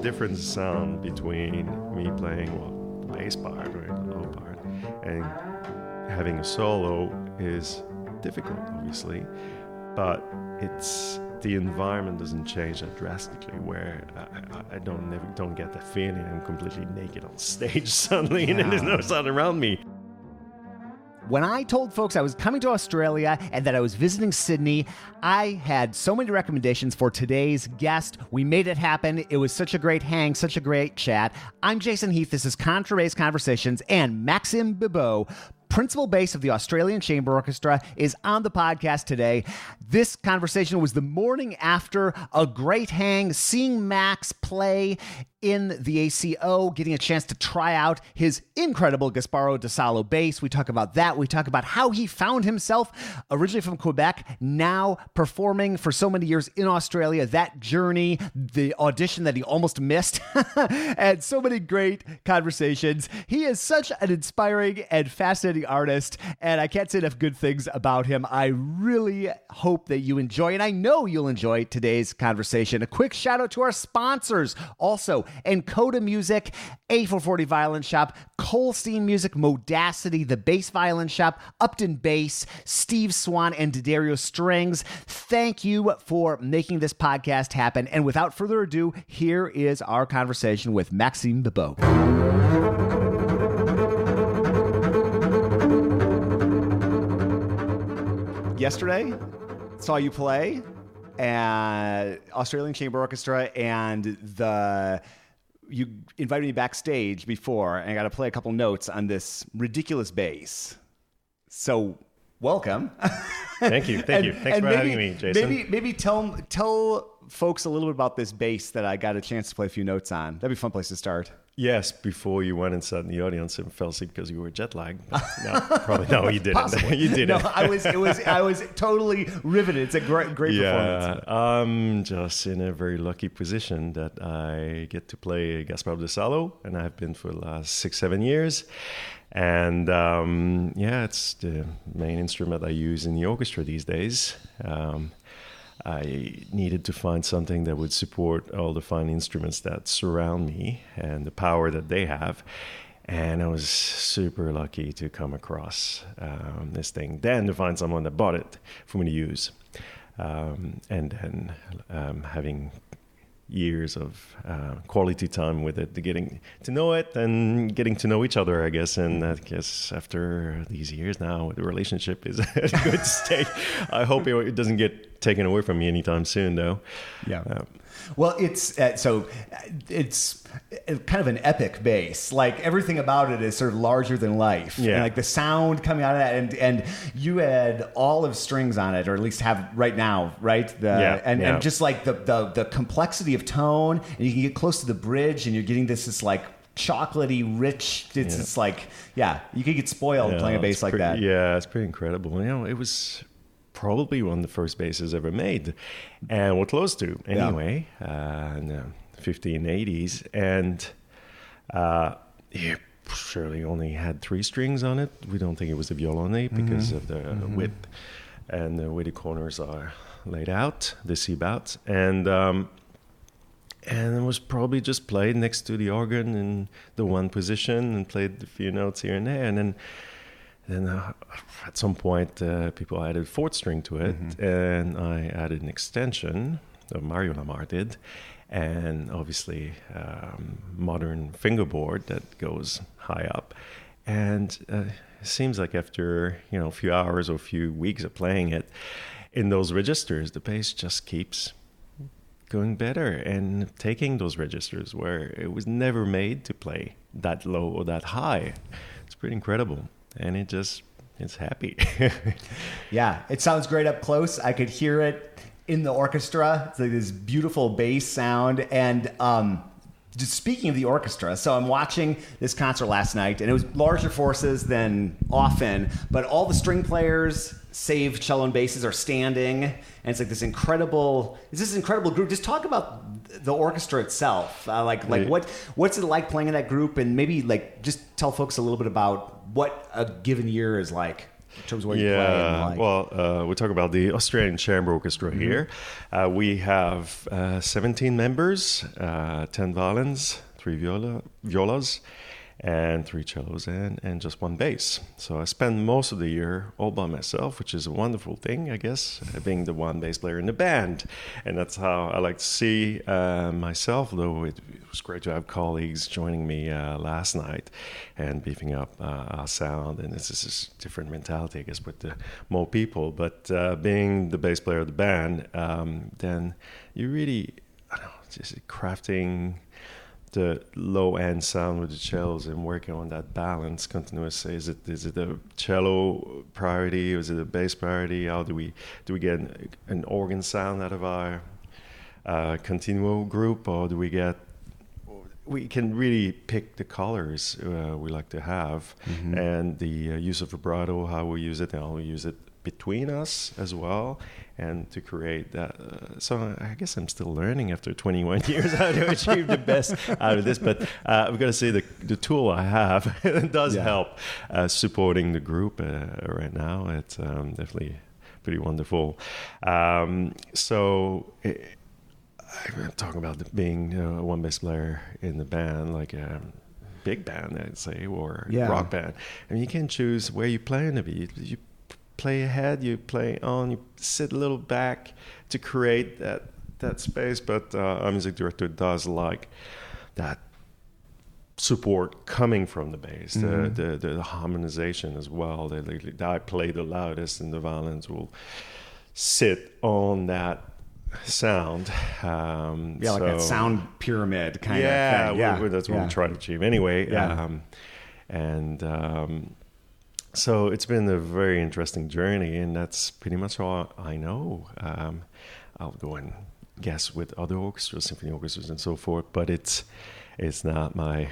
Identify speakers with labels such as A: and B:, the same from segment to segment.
A: different sound between me playing the bass part or the low part, and having a solo is difficult, obviously, but the environment doesn't change that drastically, where I don't get the feeling I'm completely naked on stage suddenly, and then there's no sound around me.
B: When I told folks I was coming to Australia and that I was visiting Sydney, I had so many recommendations for today's guest. We made it happen. It was such a great hang, such a great chat. I'm Jason Heath. This is Contrabass Conversations, and Maxime Bibeau, principal bass of the Australian Chamber Orchestra, is on the podcast today. This conversation was the morning after a great hang, seeing Max play in the ACO, getting a chance to try out his incredible Gasparo Da Salo bass. We talk about that. We talk about how he found himself, originally from Quebec, now performing for so many years in Australia, that journey, the audition that he almost missed, and so many great conversations. He is such an inspiring and fascinating artist, and I can't say enough good things about him. I really hope that you enjoy, and I know you'll enjoy today's conversation. A quick shout out to our sponsors also: Encoda Music, A440 Violin Shop, Colstein Music, Modacity, The Bass Violin Shop, Upton Bass, Steve Swan, and D'Addario Strings. Thank you for making this podcast happen. And without further ado, here is our conversation with Maxime Bibeau. Yesterday, saw you play at Australian Chamber Orchestra, and you invited me backstage before, and I got to play a couple notes on this ridiculous bass. So, welcome.
A: Thank you. Thanks for having me, Jason.
B: Maybe tell folks a little bit about this bass that I got a chance to play a few notes on. That'd be a fun place to start.
A: Yes, before you went and sat in the audience and fell asleep because you were jet lagged. No, you didn't. You didn't.
B: No, I was totally riveted. It's a great performance.
A: I'm just in a very lucky position that I get to play Gasparo Da Salo, and I've been for the last 6-7 years. And it's the main instrument I use in the orchestra these days. I needed to find something that would support all the fine instruments that surround me and the power that they have. And I was super lucky to come across this thing. Then to find someone that bought it for me to use. And then having years of quality time with it, getting to know it and getting to know each other, I guess. And I guess after these years now, the relationship is at a good state. I hope it doesn't get taken away from me anytime soon, though.
B: Yeah. Well, it's kind of an epic bass. Like, everything about it is sort of larger than life.
A: Yeah.
B: And like the sound coming out of that, and you had olive strings on it, or at least have right now, right? And just like the complexity of tone, and you can get close to the bridge, and you're getting this like chocolatey, rich. It's like, you could get spoiled playing a bass like that.
A: Yeah, it's pretty incredible. It was probably one of the first basses ever made, and we're close to anyway, in the 1580s, and it surely only had 3 strings on it. We don't think it was a violone because of the width and the way the corners are laid out, the C-bout, and it was probably just played next to the organ in the one position and played a few notes here and there, and then at some point, people added 4th string to it, and I added an extension, Mario Lamar did, and obviously modern fingerboard that goes high up. And it seems like after a few hours or a few weeks of playing it in those registers, the bass just keeps going better and taking those registers where it was never made to play that low or that high. It's pretty incredible. And it's happy.
B: Yeah, it sounds great up close. I could hear it in the orchestra. It's like this beautiful bass sound. And just speaking of the orchestra, so I'm watching this concert last night, and it was larger forces than often, but all the string players, save cello and basses, are standing, and it's like this incredible group. Just talk about the orchestra itself. What's it like playing in that group, and maybe just tell folks a little bit about what a given year is like. In terms of where you play and like.
A: Well, we talk about the Australian Chamber Orchestra here. We have 17 members, 10 violins, 3 violas, and 3 cellos, and just 1 bass. So I spend most of the year all by myself, which is a wonderful thing, I guess, being the one bass player in the band. And that's how I like to see myself, though it was great to have colleagues joining me last night and beefing up our sound. And this is a different mentality, I guess, with the more people. But being the bass player of the band, then you really, I don't know, just crafting the low-end sound with the cellos and working on that balance continuously. Is it a cello priority? Or is it a bass priority? How do we get an organ sound out of our continuo group, or do we get? We can really pick the colors we like to have, and the use of vibrato, how we use it, and how we use it between us as well, and to create that. So I guess I'm still learning after 21 years how to achieve the best out of this. But I've got to say the tool I have does help supporting the group right now. It's definitely pretty wonderful. So I'm talking about being a one bass player in the band, like a big band, I'd say, or rock band. I mean, you can choose where you play in the beat. You play ahead, you play on, you sit a little back to create that space. But our music director does like that support coming from the bass, the harmonization as well. I play the loudest, and the violins will sit on that sound.
B: Like that sound pyramid kind of thing.
A: That's what we try to achieve anyway. So it's been a very interesting journey, and that's pretty much all I know. I'll go and guess with other orchestras, symphony orchestras and so forth, but it's not my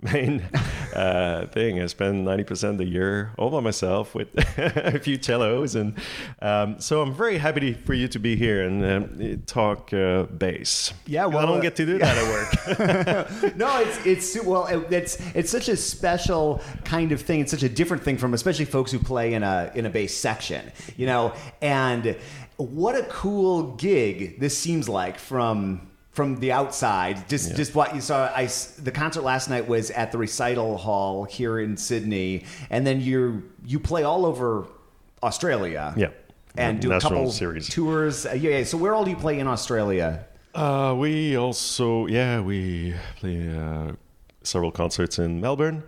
A: main thing. I spend 90% of the year all by myself with a few cellos, and so I'm very happy for you to be here and talk bass.
B: Yeah, well,
A: I don't get to do that at work.
B: No, it's such a special kind of thing. It's such a different thing from especially folks who play in a bass section, you know. And what a cool gig this seems like from the outside, just what you saw. The concert last night was at the Recital Hall here in Sydney, and then you play all over Australia, and do a couple series tours. So where all do you play in Australia?
A: We also we play several concerts in Melbourne,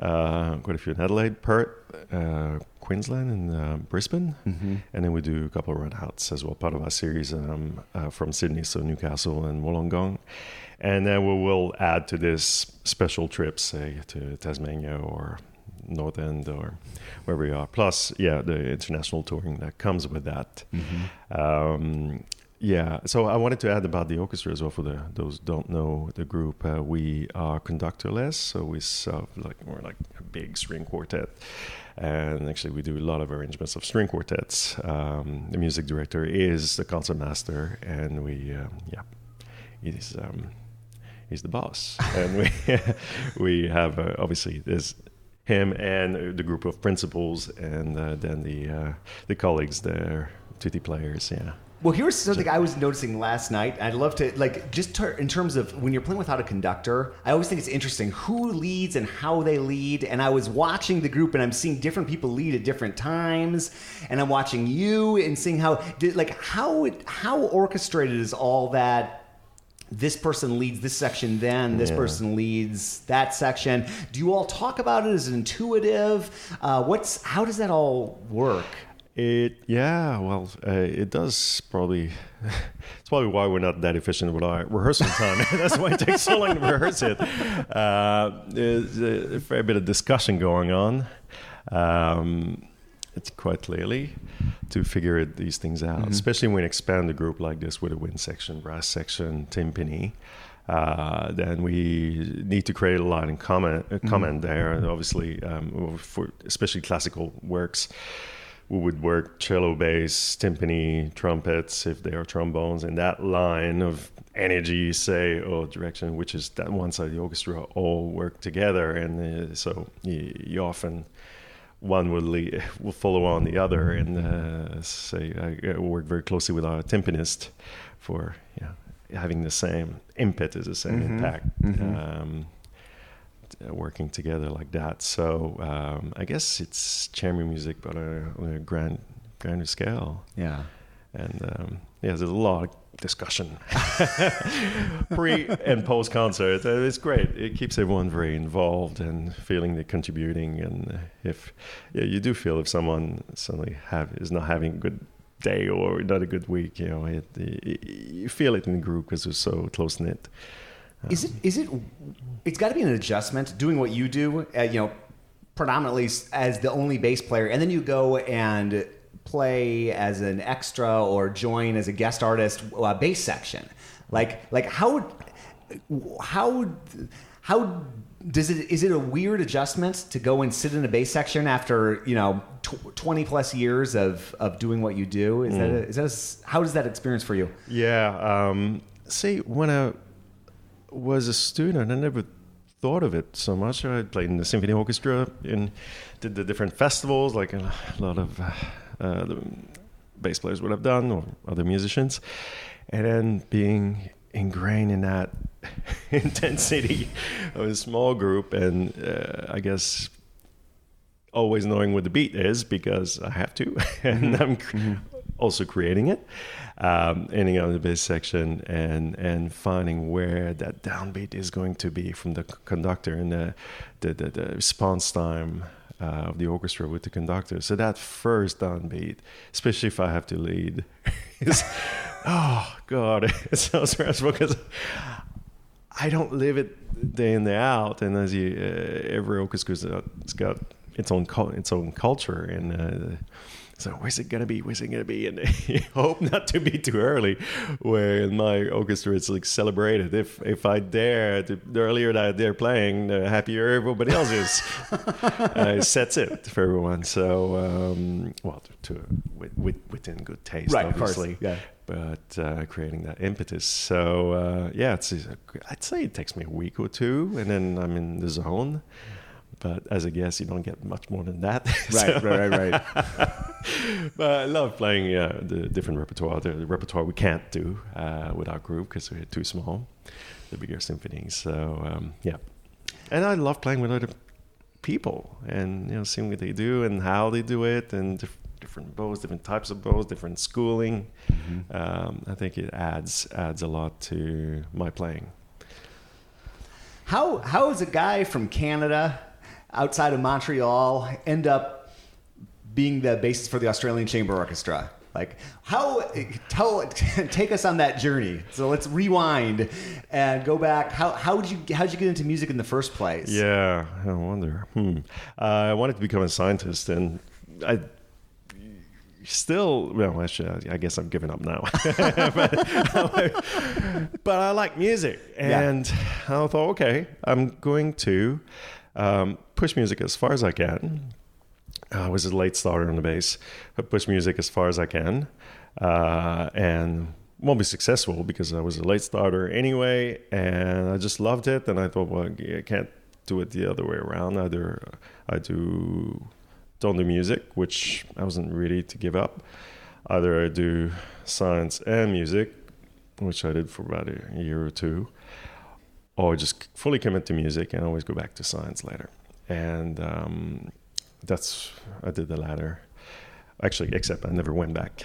A: quite a few in Adelaide, Perth, Queensland, and Brisbane, and then we do a couple of run-outs as well, part of our series from Sydney, so Newcastle and Wollongong, and then we will add to this special trips, say to Tasmania or North End or where we are, plus the international touring that comes with that. So I wanted to add about the orchestra as well for those who don't know the group. We are conductorless, so we're like a big string quartet. And actually, we do a lot of arrangements of string quartets. The music director is the concertmaster, and he's the boss. And we have obviously there's him and the group of principals, and then the colleagues there, tutti players.
B: Well, here's something I was noticing last night. I'd love to, in terms of when you're playing without a conductor, I always think it's interesting who leads and how they lead. And I was watching the group, and I'm seeing different people lead at different times. And I'm watching you and seeing how orchestrated is all that. This person leads this section, then this person leads that section. Do you all talk about it? Is it intuitive? How does that all work?
A: It does probably. It's probably why we're not that efficient with our rehearsal time. That's why it takes so long to rehearse it. There's a fair bit of discussion going on. It's quite clearly to figure these things out, especially when we expand the group like this with a wind section, brass section, timpani. Then we need to create a line in comment there. And obviously, for especially classical works, we would work cello, bass, timpani, trumpets, if they are trombones, and that line of energy, say, or direction, which is that one side of the orchestra, all work together. And so you often one will follow on the other, and say I work very closely with our timpanist for having the same impetus, the same impact, working together like that. So I guess it's chamber music, but on a grander scale.
B: Yeah.
A: And there's a lot of discussion pre and post concert. It's great. It keeps everyone very involved and feeling they're contributing. And if you do feel if someone suddenly is not having a good day or not a good week, you feel it in the group because it's so close knit. Is it?
B: It's got to be an adjustment doing what you do. Predominantly as the only bass player, and then you go and play as an extra or join as a guest artist bass section. Like how does it? Is it a weird adjustment to go and sit in a bass section after 20 plus years of doing what you do? How is that experience for you?
A: Yeah. See, when I was a student, I never thought of it so much. I played in the symphony orchestra and did the different festivals, like a lot of the bass players would have done, or other musicians, and then being ingrained in that intensity of a small group, and I guess always knowing what the beat is because I have to, and I'm also creating it, ending up in the bass section and finding where that downbeat is going to be from the conductor and the response time of the orchestra with the conductor. So that first downbeat, especially if I have to lead, is oh God, it's so stressful because I don't live it day in day out. And as every orchestra, it's got its own culture, and so where's it gonna be? And you hope not to be too early. Where in my orchestra it's like celebrated. If I dare, the earlier that they're playing, the happier everybody else is. It sets it for everyone. So within good taste,
B: right,
A: obviously.
B: Of course. Yeah.
A: But creating that impetus. So I'd say it takes me a week or two, and then I'm in the zone. But as a guest, you don't get much more than that.
B: Right.
A: But I love playing the different repertoire. The repertoire we can't do with our group because we're too small, the bigger symphonies. So, And I love playing with other people and, seeing what they do and how they do it, and different bows, different types of bows, different schooling. I think it adds a lot to my playing.
B: How is a guy from Canada, outside of Montreal, end up being the bassist for the Australian Chamber Orchestra? Like, take us on that journey. So let's rewind and go back. How'd you get into music in the first place?
A: Yeah, I wonder. I wanted to become a scientist, and I still, well, actually, I guess I'm giving up now. but I like music, and I thought, okay, I'm going to push music as far as I can. I was a late starter on the bass, but push music as far as I can, and won't be successful because I was a late starter anyway, and I just loved it. And I thought, well, I can't do it the other way around. Either I don't do music, which I wasn't ready to give up. Either I do science and music, which I did for about a year or two, or just fully commit to music and always go back to science later. And I did the latter. Actually, except I never went back.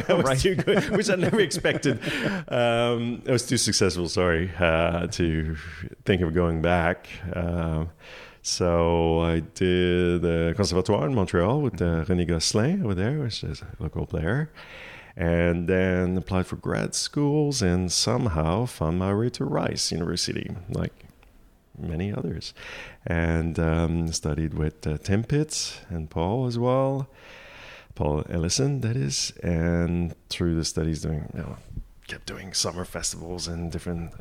A: I was too good, which I never expected. I was too successful, to think of going back. So I did the Conservatoire in Montreal with René Gosselin over there, which is a local player. And then applied for grad schools and somehow found my way to Rice University, like many others. And studied with Tim Pitts and Paul as well. Paul Ellison, that is. And through the studies kept doing summer festivals and different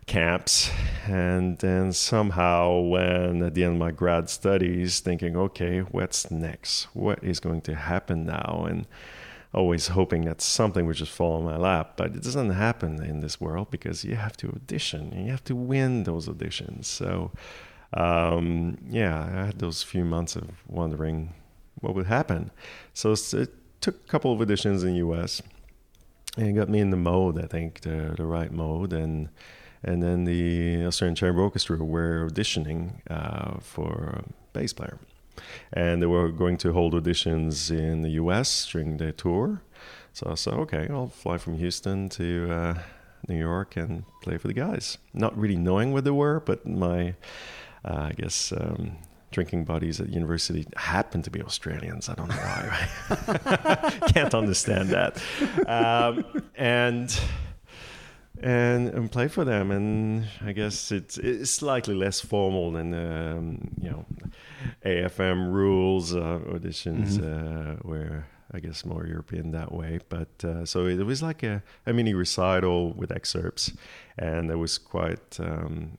A: camps. And then somehow when at the end of my grad studies thinking, okay, what's next? What is going to happen now? And always hoping that something would just fall in my lap. But it doesn't happen in this world because you have to audition and you have to win those auditions. So I had those few months of wondering what would happen. So it took a couple of auditions in the U.S. and it got me in the mode, I think, the right mode. And then the Australian Chamber Orchestra were auditioning for a bass player. And they were going to hold auditions in the U.S. during their tour. So I said, okay, I'll fly from Houston to New York and play for the guys. Not really knowing what they were, but my, drinking buddies at university happened to be Australians. I don't know why. Can't understand that. And play for them, and I guess it's slightly less formal than AFM rules auditions, where I guess more European that way. But so it was like a mini recital with excerpts, and it was quite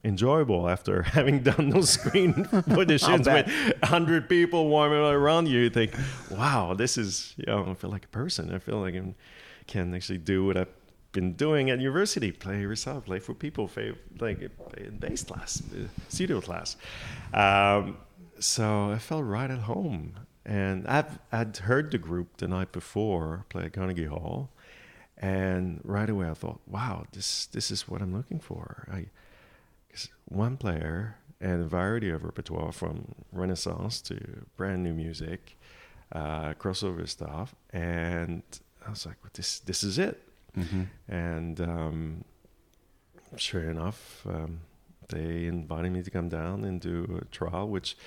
A: enjoyable after having done those screen auditions with 100 people warming around you. You think, wow, this is, I feel like a person. I feel like I can actually do what I've been doing at university, play for people, play bass class, studio class. So I felt right at home. And I'd heard the group the night before play at Carnegie Hall, and right away I thought, wow, this is what I'm looking for. One player and a variety of repertoire from Renaissance to brand new music, crossover stuff, and I was like, well, this is it. Mm-hmm. And sure enough, they invited me to come down and do a trial, which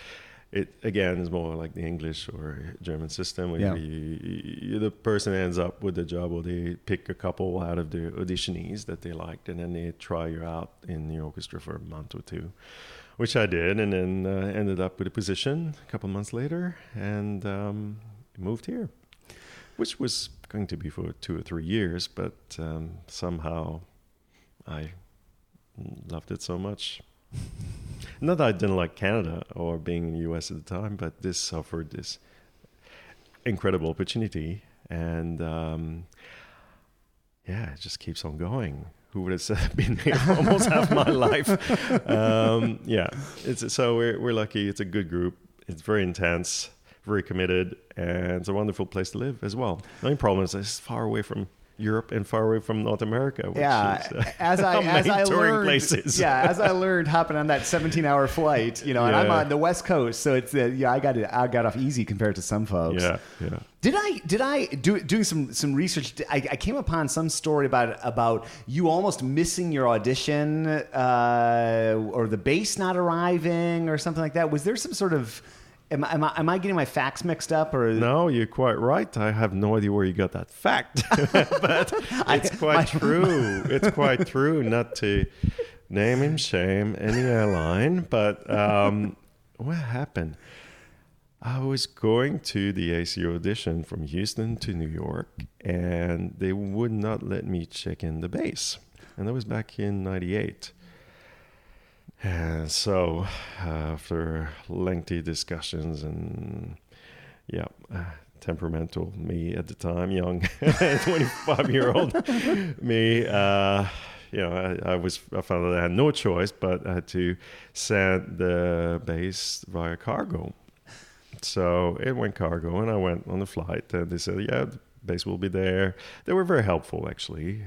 A: it again is more like the English or German system where the person ends up with the job, or they pick a couple out of the auditionees that they liked, and then they try you out in the orchestra for a month or two, which I did, and then ended up with a position a couple months later, and moved here, which was going to be for 2 or 3 years, but somehow I loved it so much. Not that I didn't like Canada or being in the US at the time, but this offered this incredible opportunity, and it just keeps on going. Who would have said I've been here for almost half my life? So we're lucky. It's a good group. It's very intense, very committed, and it's a wonderful place to live as well. The only problem is it's far away from Europe and far away from North America, which is
B: as I learned,
A: places.
B: As I learned hopping on that 17-hour flight, and I'm on the West Coast, so it's I got off easy compared to some folks. Did I doing some research? I came upon some story about you almost missing your audition, or the bass not arriving, or something like that. Was there some sort of Am I getting my facts mixed up? Or
A: no, you're quite right. I have no idea where you got that fact, but it's quite true. It's quite true. Not to name and shame any airline, but what happened? I was going to the AC audition from Houston to New York, and they would not let me check in the bass, and that was back in '98. And so, after lengthy discussions and, temperamental me at the time, young 25-year-old me, I found that I had no choice, but I had to send the bass via cargo. So it went cargo, and I went on the flight, and they said, the bass will be there. They were very helpful, actually.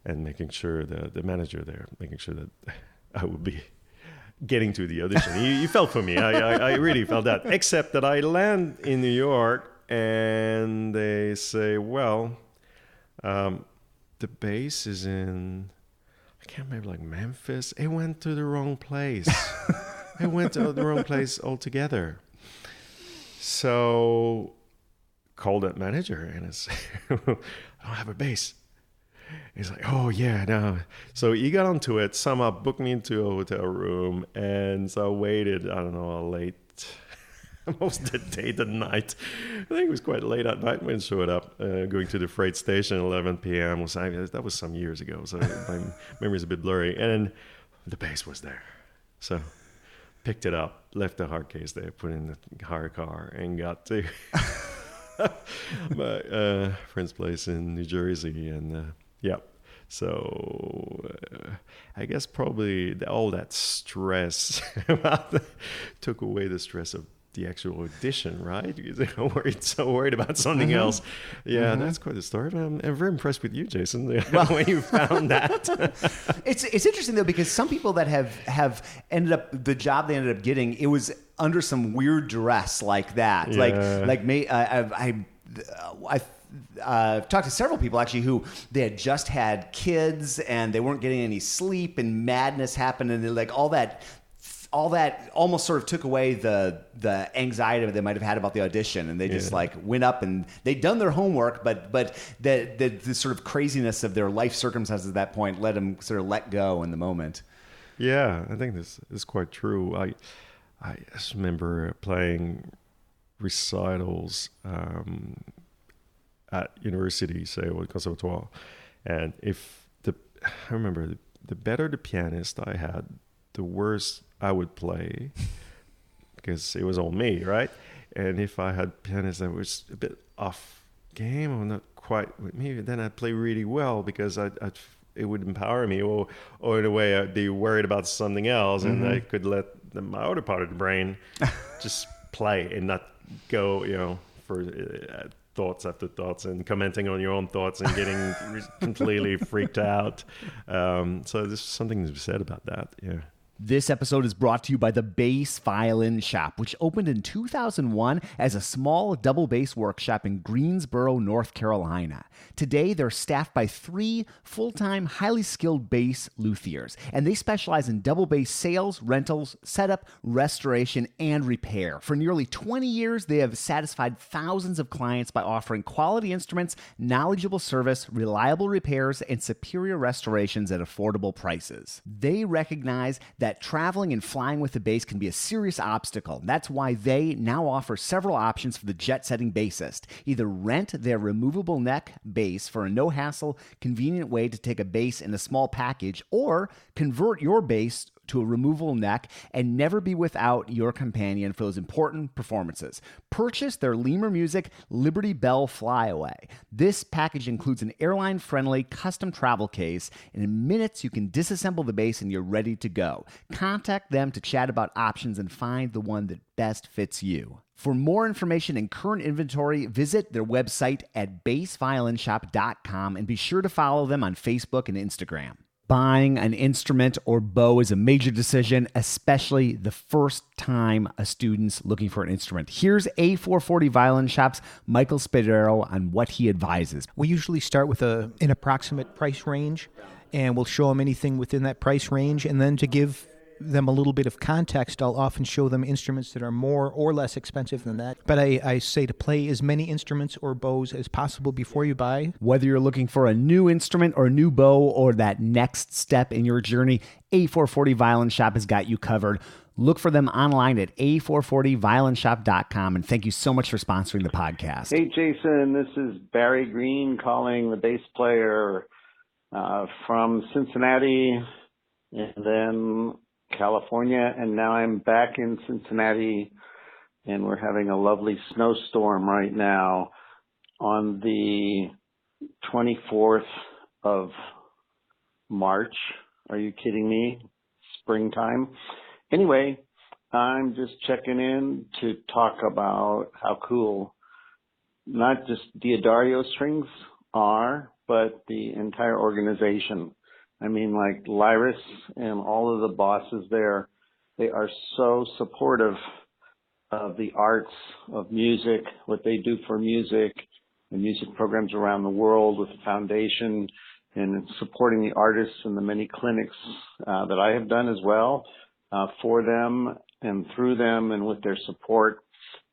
A: And making sure the manager there, making sure that I would be getting to the audition. He felt for me. I really felt that. Except that I land in New York, and they say, well, the bass is in, I can't remember, like Memphis. It went to the wrong place. It went to the wrong place altogether. So called that manager, and I said, I don't have a bass. He's like, oh, yeah, no. So he got onto it, somehow booked me into a hotel room, and so I waited, I don't know, late, most of the day, the night. I think it was quite late at night when I showed up, going to the freight station at 11 p.m. That was some years ago, so my memory's a bit blurry. And the bass was there. So picked it up, left the hard case there, put in the hire car, and got to my friend's place in New Jersey, and So I guess probably all that stress took away the stress of the actual audition, right? Because they were so worried about something else. Yeah, that's quite a story. But I'm very impressed with you, Jason, when you found that.
B: It's interesting though, because some people that have ended up, the job they ended up getting, it was under some weird duress like that.
A: Yeah.
B: Like me, I've talked to several people actually who they had just had kids and they weren't getting any sleep and madness happened, and like all that almost sort of took away the anxiety that they might have had about the audition, and they just like went up and they'd done their homework, but the sort of craziness of their life circumstances at that point let them sort of let go in the moment.
A: Yeah, I think this is quite true. I just remember playing recitals at university, say, au conservatoire, and I remember the better the pianist I had, the worse I would play, because it was all me, right? And if I had pianists that was a bit off game or not quite with me, then I'd play really well, because it would empower me, or in a way I'd be worried about something else, and I could let my other part of the brain just play and not go, for thoughts after thoughts and commenting on your own thoughts and getting completely freaked out. So there's something to be said about that. Yeah.
B: This episode is brought to you by the Bass Violin Shop, which opened in 2001 as a small double bass workshop in Greensboro, North Carolina. Today, they're staffed by 3 full-time, highly skilled bass luthiers, and they specialize in double bass sales, rentals, setup, restoration, and repair. For nearly 20 years, they have satisfied thousands of clients by offering quality instruments, knowledgeable service, reliable repairs, and superior restorations at affordable prices. They recognize that traveling and flying with the bass can be a serious obstacle. That's why they now offer several options for the jet-setting bassist. Either rent their removable neck bass for a no-hassle, convenient way to take a bass in a small package, or convert your bass to a removable neck and never be without your companion for those important performances. Purchase their Lemur Music Liberty Bell Flyaway. This package includes an airline-friendly custom travel case, and in minutes you can disassemble the bass and you're ready to go. Contact them to chat about options and find the one that best fits you. For more information and current inventory, visit their website at bassviolinshop.com and be sure to follow them on Facebook and Instagram. Buying an instrument or bow is a major decision, especially the first time a student's looking for an instrument. Here's A440 Violin Shop's Michael Spadero on what he advises.
C: We usually start with an approximate price range, and we'll show them anything within that price range, and then to give them a little bit of context, I'll often show them instruments that are more or less expensive than that. But I say to play as many instruments or bows as possible before you buy.
B: Whether you're looking for a new instrument or a new bow or that next step in your journey, A440 Violin Shop has got you covered. Look for them online at a440violinshop.com. And thank you so much for sponsoring the podcast.
D: Hey, Jason, this is Barry Green calling, the bass player from Cincinnati and then California, and now I'm back in Cincinnati, and we're having a lovely snowstorm right now on the 24th of March. Are you kidding me? Springtime. Anyway, I'm just checking in to talk about how cool not just Diodario strings are, but the entire organization. I mean, like Lyris and all of the bosses there, they are so supportive of the arts, of music, what they do for music, and music programs around the world with the foundation, and supporting the artists and the many clinics that I have done as well for them and through them and with their support.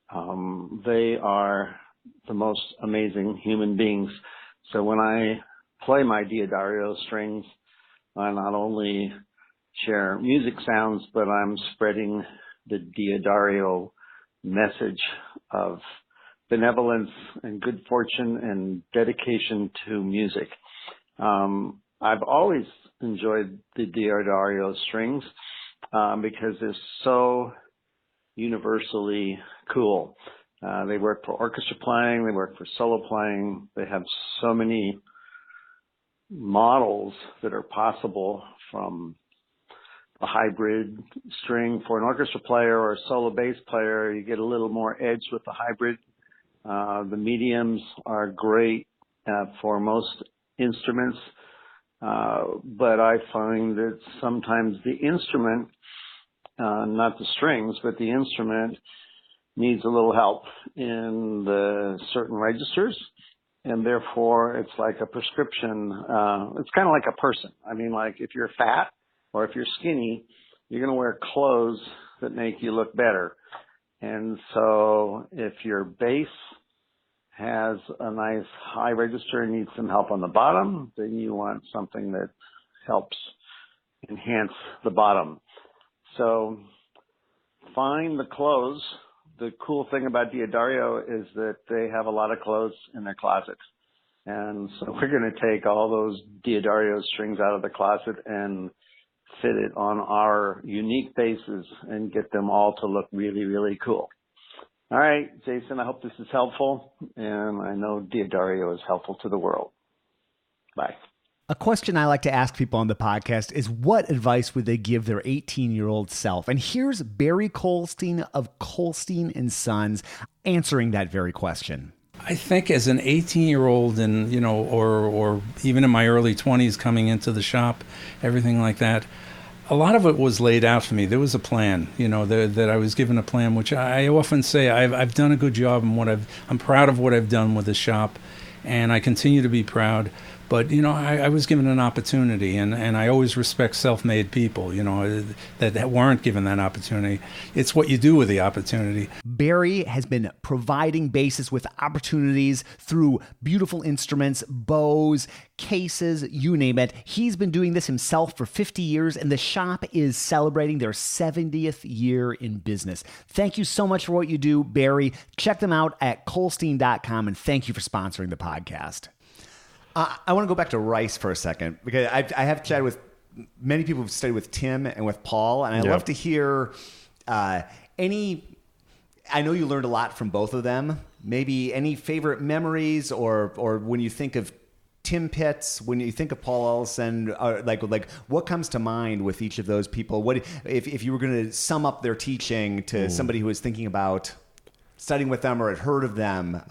D: They are the most amazing human beings. So when I play my Diodario strings, I not only share music sounds, but I'm spreading the Diodario message of benevolence and good fortune and dedication to music. I've always enjoyed the Diodario strings because they're so universally cool. They work for orchestra playing, they work for solo playing, they have so many models that are possible, from a hybrid string for an orchestra player or a solo bass player. You get a little more edge with the hybrid. The mediums are great for most instruments, but I find that sometimes the instrument, not the strings, but the instrument needs a little help in the certain registers, and therefore it's like a prescription. It's kind of like a person. I mean, like if you're fat or if you're skinny, you're going to wear clothes that make you look better. And so if your bass has a nice high register and needs some help on the bottom, then you want something that helps enhance the bottom. So find the clothes. The cool thing about Diodario is that they have a lot of clothes in their closet. And so we're going to take all those Diodario strings out of the closet and fit it on our unique basses and get them all to look really, really cool. All right, Jason, I hope this is helpful, and I know Diodario is helpful to the world. Bye.
B: A question I like to ask people on the podcast is, what advice would they give their 18-year-old self? And here's Barry Kolstein of Kolstein & Sons answering that very question.
E: I think as an 18-year-old and, or even in my early 20s coming into the shop, everything like that, a lot of it was laid out for me. There was a plan, that I was given a plan, which I often say I've done a good job, and I'm proud of what I've done with the shop, and I continue to be proud. But, I was given an opportunity, and I always respect self-made people, that weren't given that opportunity. It's what you do with the opportunity.
B: Barry has been providing bassists with opportunities through beautiful instruments, bows, cases, you name it. He's been doing this himself for 50 years, and the shop is celebrating their 70th year in business. Thank you so much for what you do, Barry. Check them out at Kolstein.com, and thank you for sponsoring the podcast. I want to go back to Rice for a second, because I have chatted with many people who've studied with Tim and with Paul, and I'd love to hear any. I know you learned a lot from both of them. Maybe any favorite memories, or when you think of Tim Pitts, when you think of Paul Ellison, like what comes to mind with each of those people? What if you were going to sum up their teaching to somebody who was thinking about studying with them or had heard of them?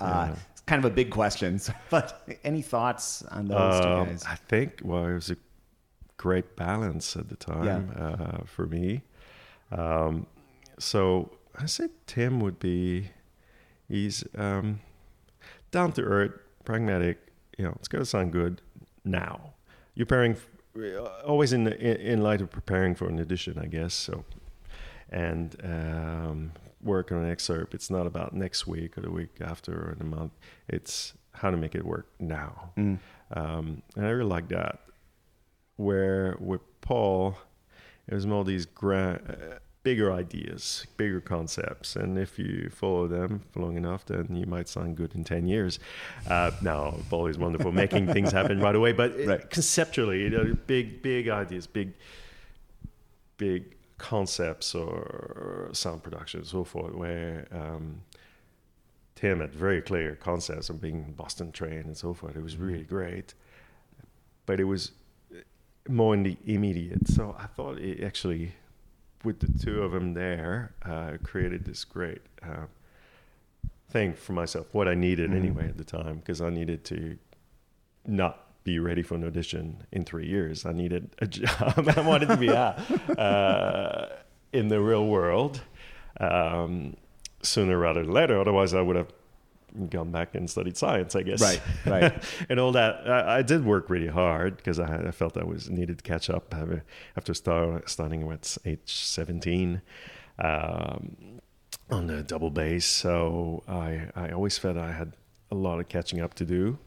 B: Kind of a big question, but any thoughts on those two guys?
A: I think, it was a great balance at the time for me. So I said Tim would be, he's down to earth, pragmatic, it's got to sound good now. You're preparing, always in light of preparing for an audition, I guess, so. And work on an excerpt. It's not about next week or the week after or in a month. It's how to make it work now. And I really like that. Where with Paul, it was more these bigger ideas, bigger concepts. And if you follow them for long enough, then you might sound good in 10 years. No, Paul is wonderful, making things happen right away. But conceptually, big ideas, big concepts or sound production and so forth, where Tim had very clear concepts of being Boston trained and so forth. It was really great, but it was more in the immediate. So I thought it actually, with the two of them there, created this great thing for myself, what I needed anyway at the time, because I needed to not be ready for an audition in 3 years. I needed a job. I wanted to be in the real world sooner rather than later. Otherwise, I would have gone back and studied science, I guess. Right. And all that. I did work really hard because I felt I needed to catch up after starting at age 17 on the double bass. So I always felt I had a lot of catching up to do.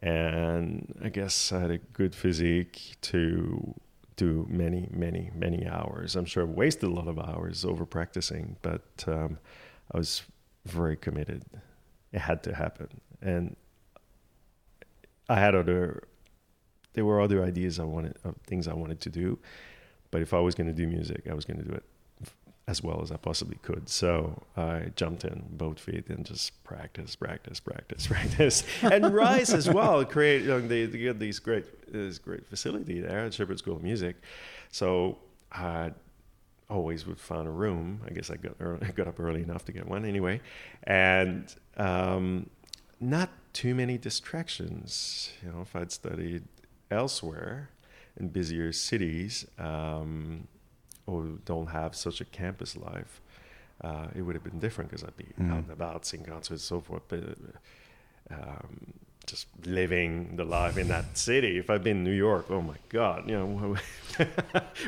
A: And I guess I had a good physique to do many, many, many hours. I'm sure I wasted a lot of hours over practicing, but I was very committed. It had to happen. And I had there were other ideas things I wanted to do. But if I was going to do music, I was going to do it as well as I possibly could. So I jumped in both feet and just practice. And Rice as well, they get these great there's great facility there at Shepherd School of Music. So I always would find a room. I guess I got up early enough to get one anyway. And not too many distractions. You know, if I'd studied elsewhere in busier cities or don't have such a campus life, it would have been different because I'd be out and about, seeing concerts and so forth. But just living the life in that city. If I'd been in New York, oh my God, you know, it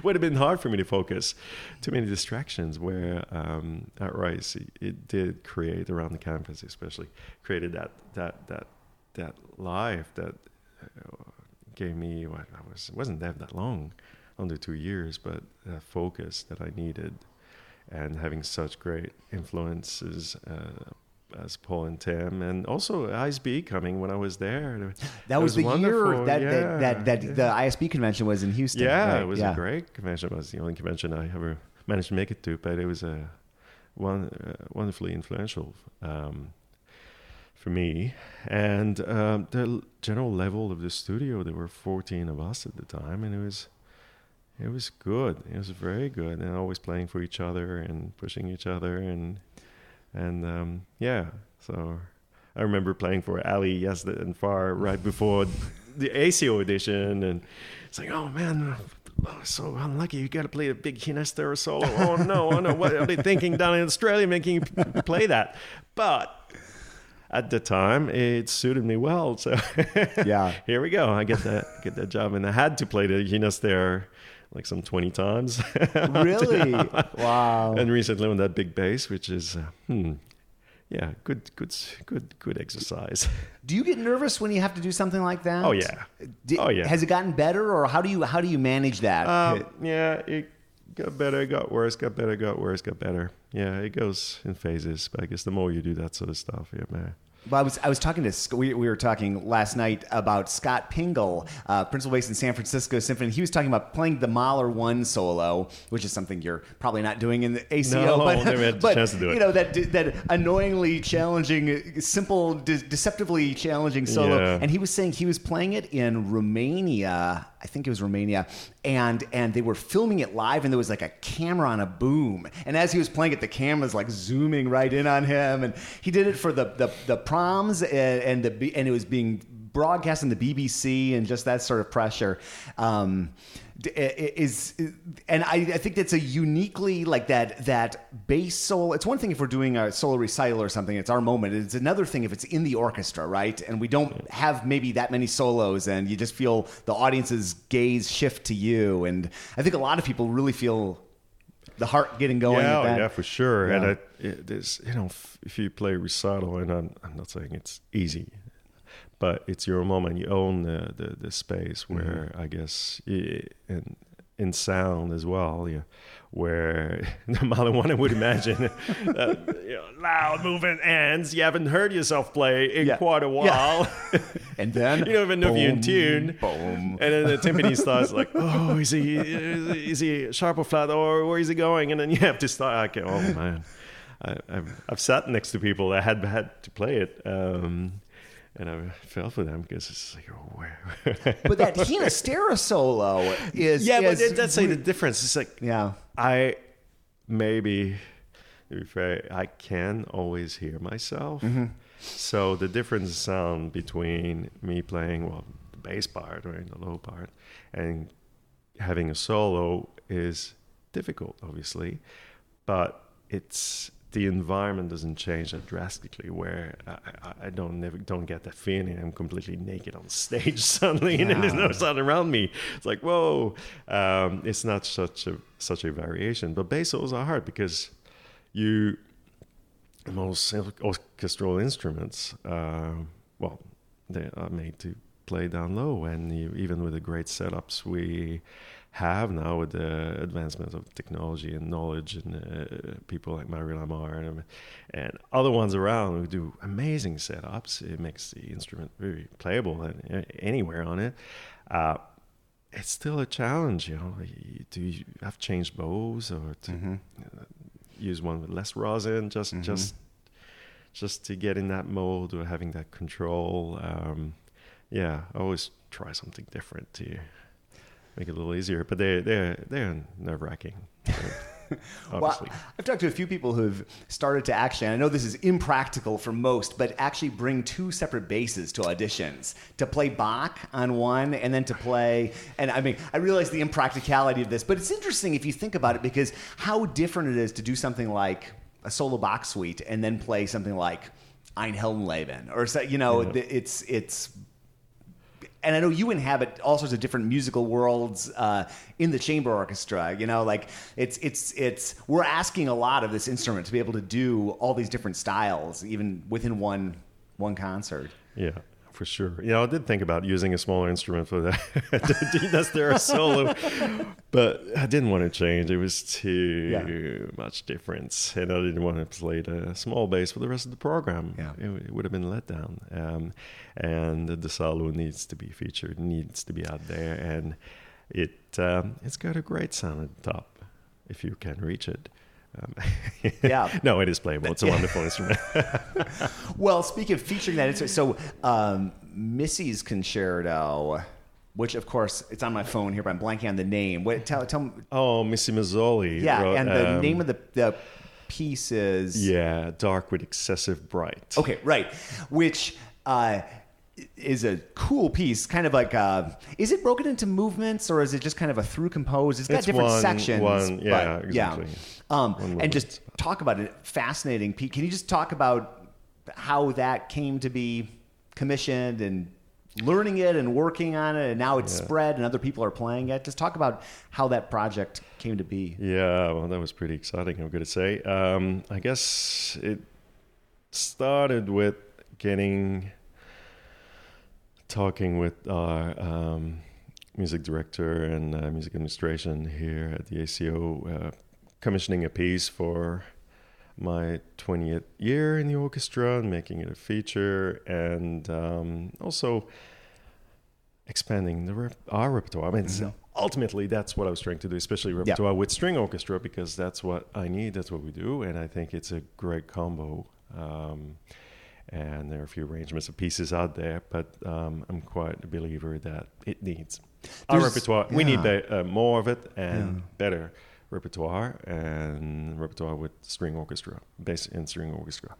A: would have been hard for me to focus. Too many distractions. Where at Rice, it did create around the campus, especially created that life that gave me what wasn't there that long, under 2 years, but that focus that I needed, and having such great influences. As Paul and Tim, and also ISB coming when I was there.
B: That was the
A: wonderful.
B: Year that the ISB convention was in Houston.
A: Yeah,
B: right?
A: It was a great convention. It was the only convention I ever managed to make it to, but it was wonderfully influential for me. And the general level of the studio, there were 14 of us at the time, and it was good. It was very good, and always playing for each other and pushing each other and so I remember playing for Ali Yes and Far right before the AC audition, and it's like, oh man, so unlucky, you got to play a big Hinester solo. Oh no, what are they thinking down in Australia making you play that? But at the time, it suited me well, so here we go. I get that job, and I had to play the Hinester like some 20 times.
B: Really? Wow.
A: And recently on that big bass, which is, good exercise.
B: Do you get nervous when you have to do something like that?
A: Oh, yeah.
B: Has it gotten better, or how do you manage that?
A: It got better, got worse, got better, got worse, got better. Yeah, it goes in phases, but I guess the more you do that sort of stuff, man.
B: Well, I was talking to, we were talking last night about Scott Pingle, principal bass in San Francisco Symphony. He was talking about playing the Mahler 1 solo, which is something you're probably not doing in the ACO.
A: No, never had the chance to do it.
B: You know, that annoyingly challenging, simple, deceptively challenging solo.
A: Yeah.
B: And he was saying he was playing it in Romania. I think it was Romania, and they were filming it live, and there was like a camera on a boom, and as he was playing it, the camera's like zooming right in on him, and he did it for the proms, and it was being broadcast on the BBC, and just that sort of pressure. And I think that's a uniquely like that bass solo. It's one thing if we're doing a solo recital or something, it's our moment. It's another thing if it's in the orchestra, right? And we don't have maybe that many solos, and you just feel the audience's gaze shift to you. And I think a lot of people really feel the heart getting going.
A: Yeah, for sure.
B: Yeah.
A: And there's, if you play recital, and I'm not saying it's easy, but it's your moment. You own the space where I guess in sound as well, where the Mahler one I would imagine loud moving ends. You haven't heard yourself play in quite a while,
B: and then
A: you don't even know if you're in tune.
B: Boom.
A: And then the timpani starts like, oh, is he sharp or flat, or where is he going? And then you have to start. Okay, oh man, I've sat next to people that had to play it. And I fell for them because it's like, oh, where?
B: But that Hinestera solo is...
A: Yeah, but that's like the difference. It's like, I can always hear myself. Mm-hmm. So the difference in sound between me playing, the bass part or the low part and having a solo is difficult, obviously. But the environment doesn't change that drastically, where I don't get that feeling I'm completely naked on stage suddenly, and then there's no sound around me. It's like, whoa, it's not such a variation. But bass solos are hard because most orchestral instruments, they are made to play down low, and even with the great setups we have now with the advancement of technology and knowledge, and people like Mario Lamar and other ones around who do amazing setups, it makes the instrument very playable anywhere on it. It's still a challenge, Do you have changed bows or to use one with less rosin, just to get in that mode or having that control? I always try something different to make it a little easier. But they're nerve-wracking. Obviously.
B: Well, I've talked to a few people who've started to actually, and I know this is impractical for most, but actually bring two separate basses to auditions, to play Bach on one and then to play, and I mean, I realize the impracticality of this, but it's interesting if you think about it, because how different it is to do something like a solo Bach suite and then play something like Ein Heldenleben, or, you know, it's and I know you inhabit all sorts of different musical worlds in the chamber orchestra. You know, like it's we're asking a lot of this instrument to be able to do all these different styles, even within one concert.
A: Yeah, for sure. Yeah, I did think about using a smaller instrument for that. That's their solo, but I didn't want to change. It was too much difference, and I didn't want to play the small bass for the rest of the program.
B: Yeah.
A: It would have been let down. And the Da Salo needs to be featured, needs to be out there, and it's got a great sound at the top if you can reach it. No, it is playable. It's a wonderful instrument.
B: Well, speaking of featuring that instrument, so Missy's Concerto, which of course it's on my phone here, but I'm blanking on the name. Tell me.
A: Oh, Missy Mazzoli.
B: Yeah,
A: wrote,
B: and the name of the piece is
A: Dark with Excessive Bright.
B: Okay, right. Which is a cool piece, kind of like, is it broken into movements or is it just kind of a through compose? It's got different sections.
A: Exactly.
B: And just talk about it, fascinating piece. Can you just talk about how that came to be commissioned and learning it and working on it, and now it's spread and other people are playing it? Just talk about how that project came to be.
A: Yeah, well, that was pretty exciting, I'm going to say. I guess it started with talking with our music director and music administration here at the ACO, commissioning a piece for my 20th year in the orchestra and making it a feature, and also expanding our repertoire. I mean, ultimately, that's what I was trying to do, especially repertoire with string orchestra, because that's what I need, that's what we do, and I think it's a great combo. And there are a few arrangements of pieces out there, but I'm quite a believer that it needs our repertoire. We need more of it and better repertoire, and repertoire with string orchestra, bass and string orchestra.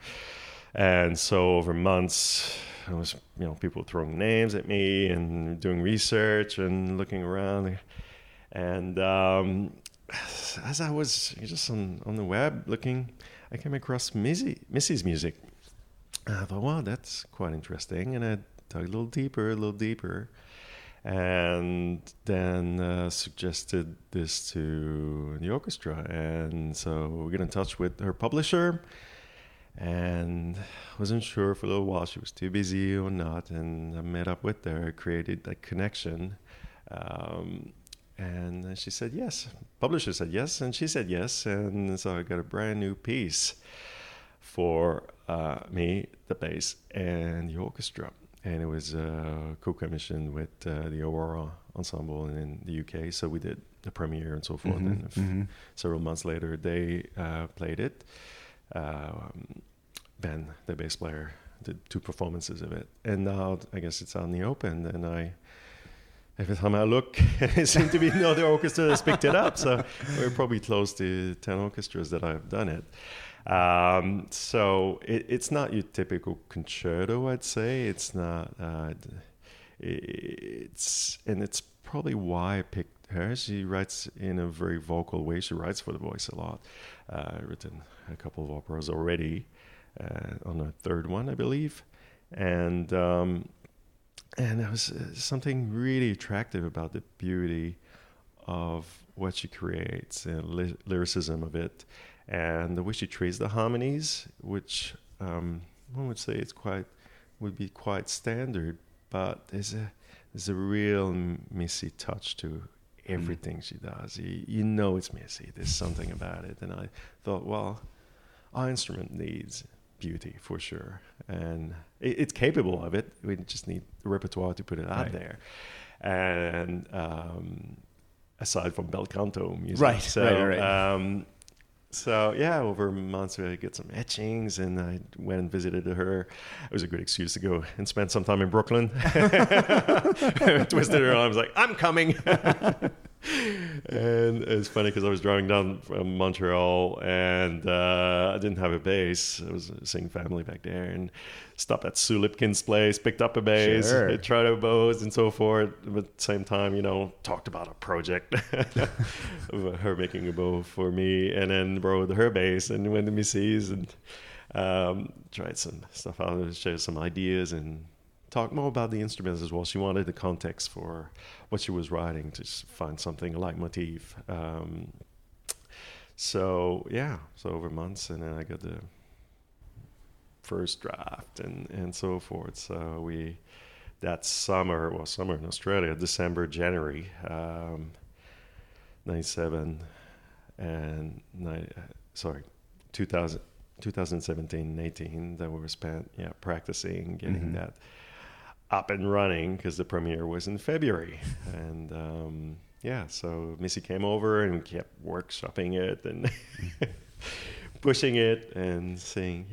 A: And so over months, it was people throwing names at me and doing research and looking around, and as I was just on the web looking, I came across Missy's music. I thought, wow, that's quite interesting. And I dug a little deeper, and then suggested this to the orchestra. And so we got in touch with her publisher, and wasn't sure for a little while she was too busy or not. And I met up with her, created that connection. And she said yes. Publisher said yes, and she said yes. And so I got a brand new piece for me, the bass, and the orchestra. And it was co-commissioned with the Aurora Ensemble in the UK. So we did the premiere and so forth. And several months later, they played it. Ben, the bass player, did 2 performances of it. And now I guess it's out in the open. And every time I look, it seems to be no other orchestra that's picked it up. So we're probably close to 10 orchestras that have done it. So it's not your typical concerto, I'd say. It's not. It's probably why I picked her. She writes in a very vocal way. She writes for the voice a lot. Written a couple of operas already, on a third one, I believe, and there was something really attractive about the beauty of what she creates and lyricism of it. And the way she treats the harmonies, which one would say would be quite standard, but there's a real Missy touch to everything she does. You know it's Missy. There's something about it. And I thought, well, our instrument needs beauty for sure, and it's capable of it. We just need the repertoire to put it out there. And aside from bel canto music, So yeah, over months I get some etchings, and I went and visited her. It was a good excuse to go and spend some time in Brooklyn. Twisted her arm. I was like, I'm coming. And it's funny because I was driving down from Montreal, and I didn't have a bass. I was seeing family back there, and stopped at Sue Lipkin's place, picked up a bass, tried out bows and so forth. But at the same time, talked about a project of her making a bow for me, and then borrowed her bass and went to Missy's and tried some stuff out, shared some ideas, and talk more about the instruments as well. She wanted the context for what she was writing, to just find something, a leitmotif. So over months, and then I got the first draft and so forth. So that summer in Australia, December, January, 97 and 2017, 18, that we were spent practicing, getting that up and running, because the premiere was in February. And so Missy came over and we kept workshopping it and pushing it and saying,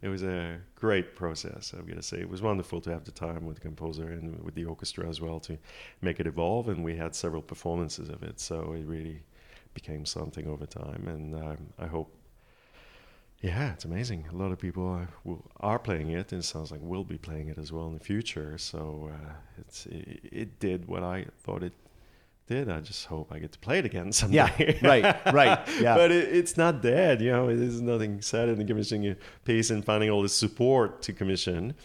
A: it was a great process. I've got to say, it was wonderful to have the time with the composer and with the orchestra as well to make it evolve. And we had several performances of it, so it really became something over time. And I hope, it's amazing. A lot of people are playing it, and it sounds like we'll be playing it as well in the future. So it did what I thought it did. I just hope I get to play it again someday.
B: Yeah, right. Yeah.
A: But it's not dead. It is nothing sad in commissioning a piece and finding all the support to commission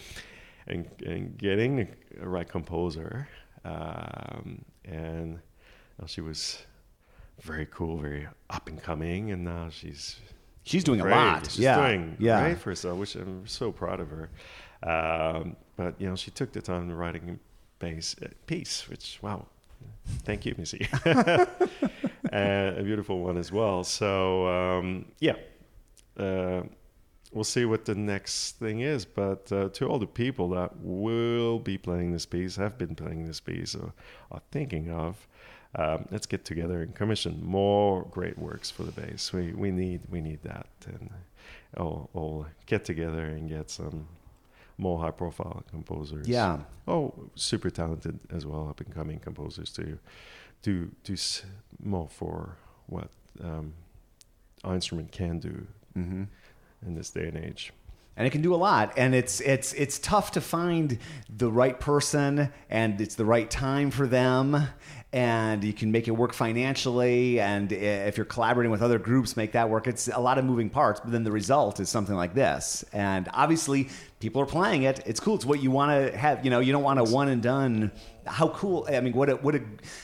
A: and getting a right composer. And she was very cool, very up and coming, and now she's
B: doing
A: great.
B: a lot.
A: She's doing great for herself, which I'm so proud of her. But she took the time to writing a bass piece, which, wow, thank you, Missy. And a beautiful one as well. So we'll see what the next thing is. But to all the people that will be playing this piece, have been playing this piece, or are thinking of, let's get together and commission more great works for the bass. We need that, and all get together and get some more high profile composers.
B: Yeah.
A: Super talented as well, up and coming composers to do more for what our instrument can do in this day and age.
B: And it can do a lot, and it's tough to find the right person, and it's the right time for them, and you can make it work financially, and if you're collaborating with other groups, make that work. It's a lot of moving parts, but then the result is something like this. And obviously, people are playing it. It's cool. It's what you want to have. You don't want a one and done. How cool! I mean,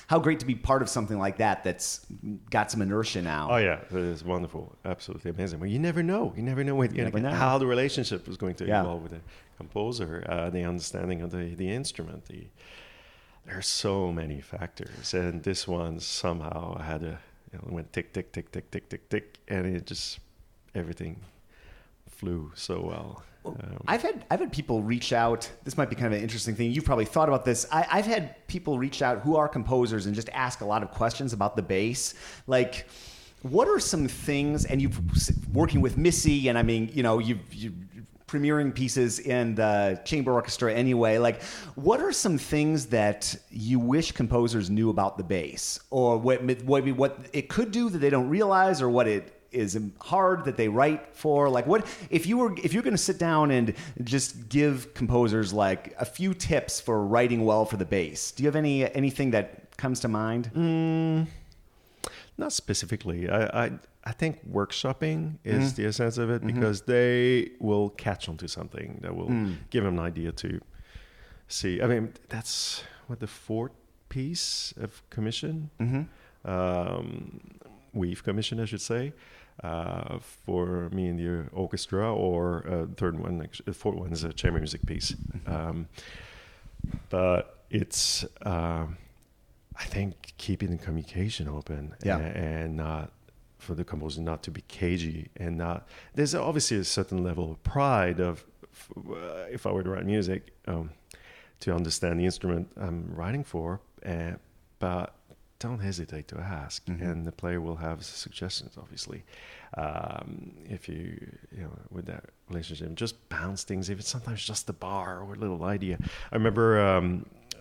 B: how great to be part of something like that that's got some inertia now.
A: Oh yeah, it is wonderful, absolutely amazing. Well, you never know how the relationship is going to evolve with the composer, the understanding of the instrument. There's so many factors, and this one somehow had it went tick tick tick tick tick tick tick, and it just everything flew so well.
B: I've had people reach out. This might be kind of an interesting thing. You've probably thought about this. I've had people reach out who are composers and just ask a lot of questions about the bass. Like, what are some things? And you've working with Missy, and I mean, you've premiering pieces in the chamber orchestra anyway. Like, what are some things that you wish composers knew about the bass, or what it could do that they don't realize, or what it is hard that they write for? Like, what if you're going to sit down and just give composers like a few tips for writing well for the bass? Do you have anything that comes to mind?
A: Not specifically. I think workshopping is the essence of it, because they will catch onto something that will give them an idea to see. I mean, that's what the fourth piece of commission, we've commissioned, I should say, for me and the orchestra, or the fourth one is a chamber music piece. But it's, I think, keeping the communication open and not for the composer not to be cagey, and not. There's obviously a certain level of pride of, if I were to write music, to understand the instrument I'm writing for, but don't hesitate to ask, and the player will have suggestions, obviously. If you know, with that relationship, just bounce things, if it's sometimes just the bar or a little idea. I remember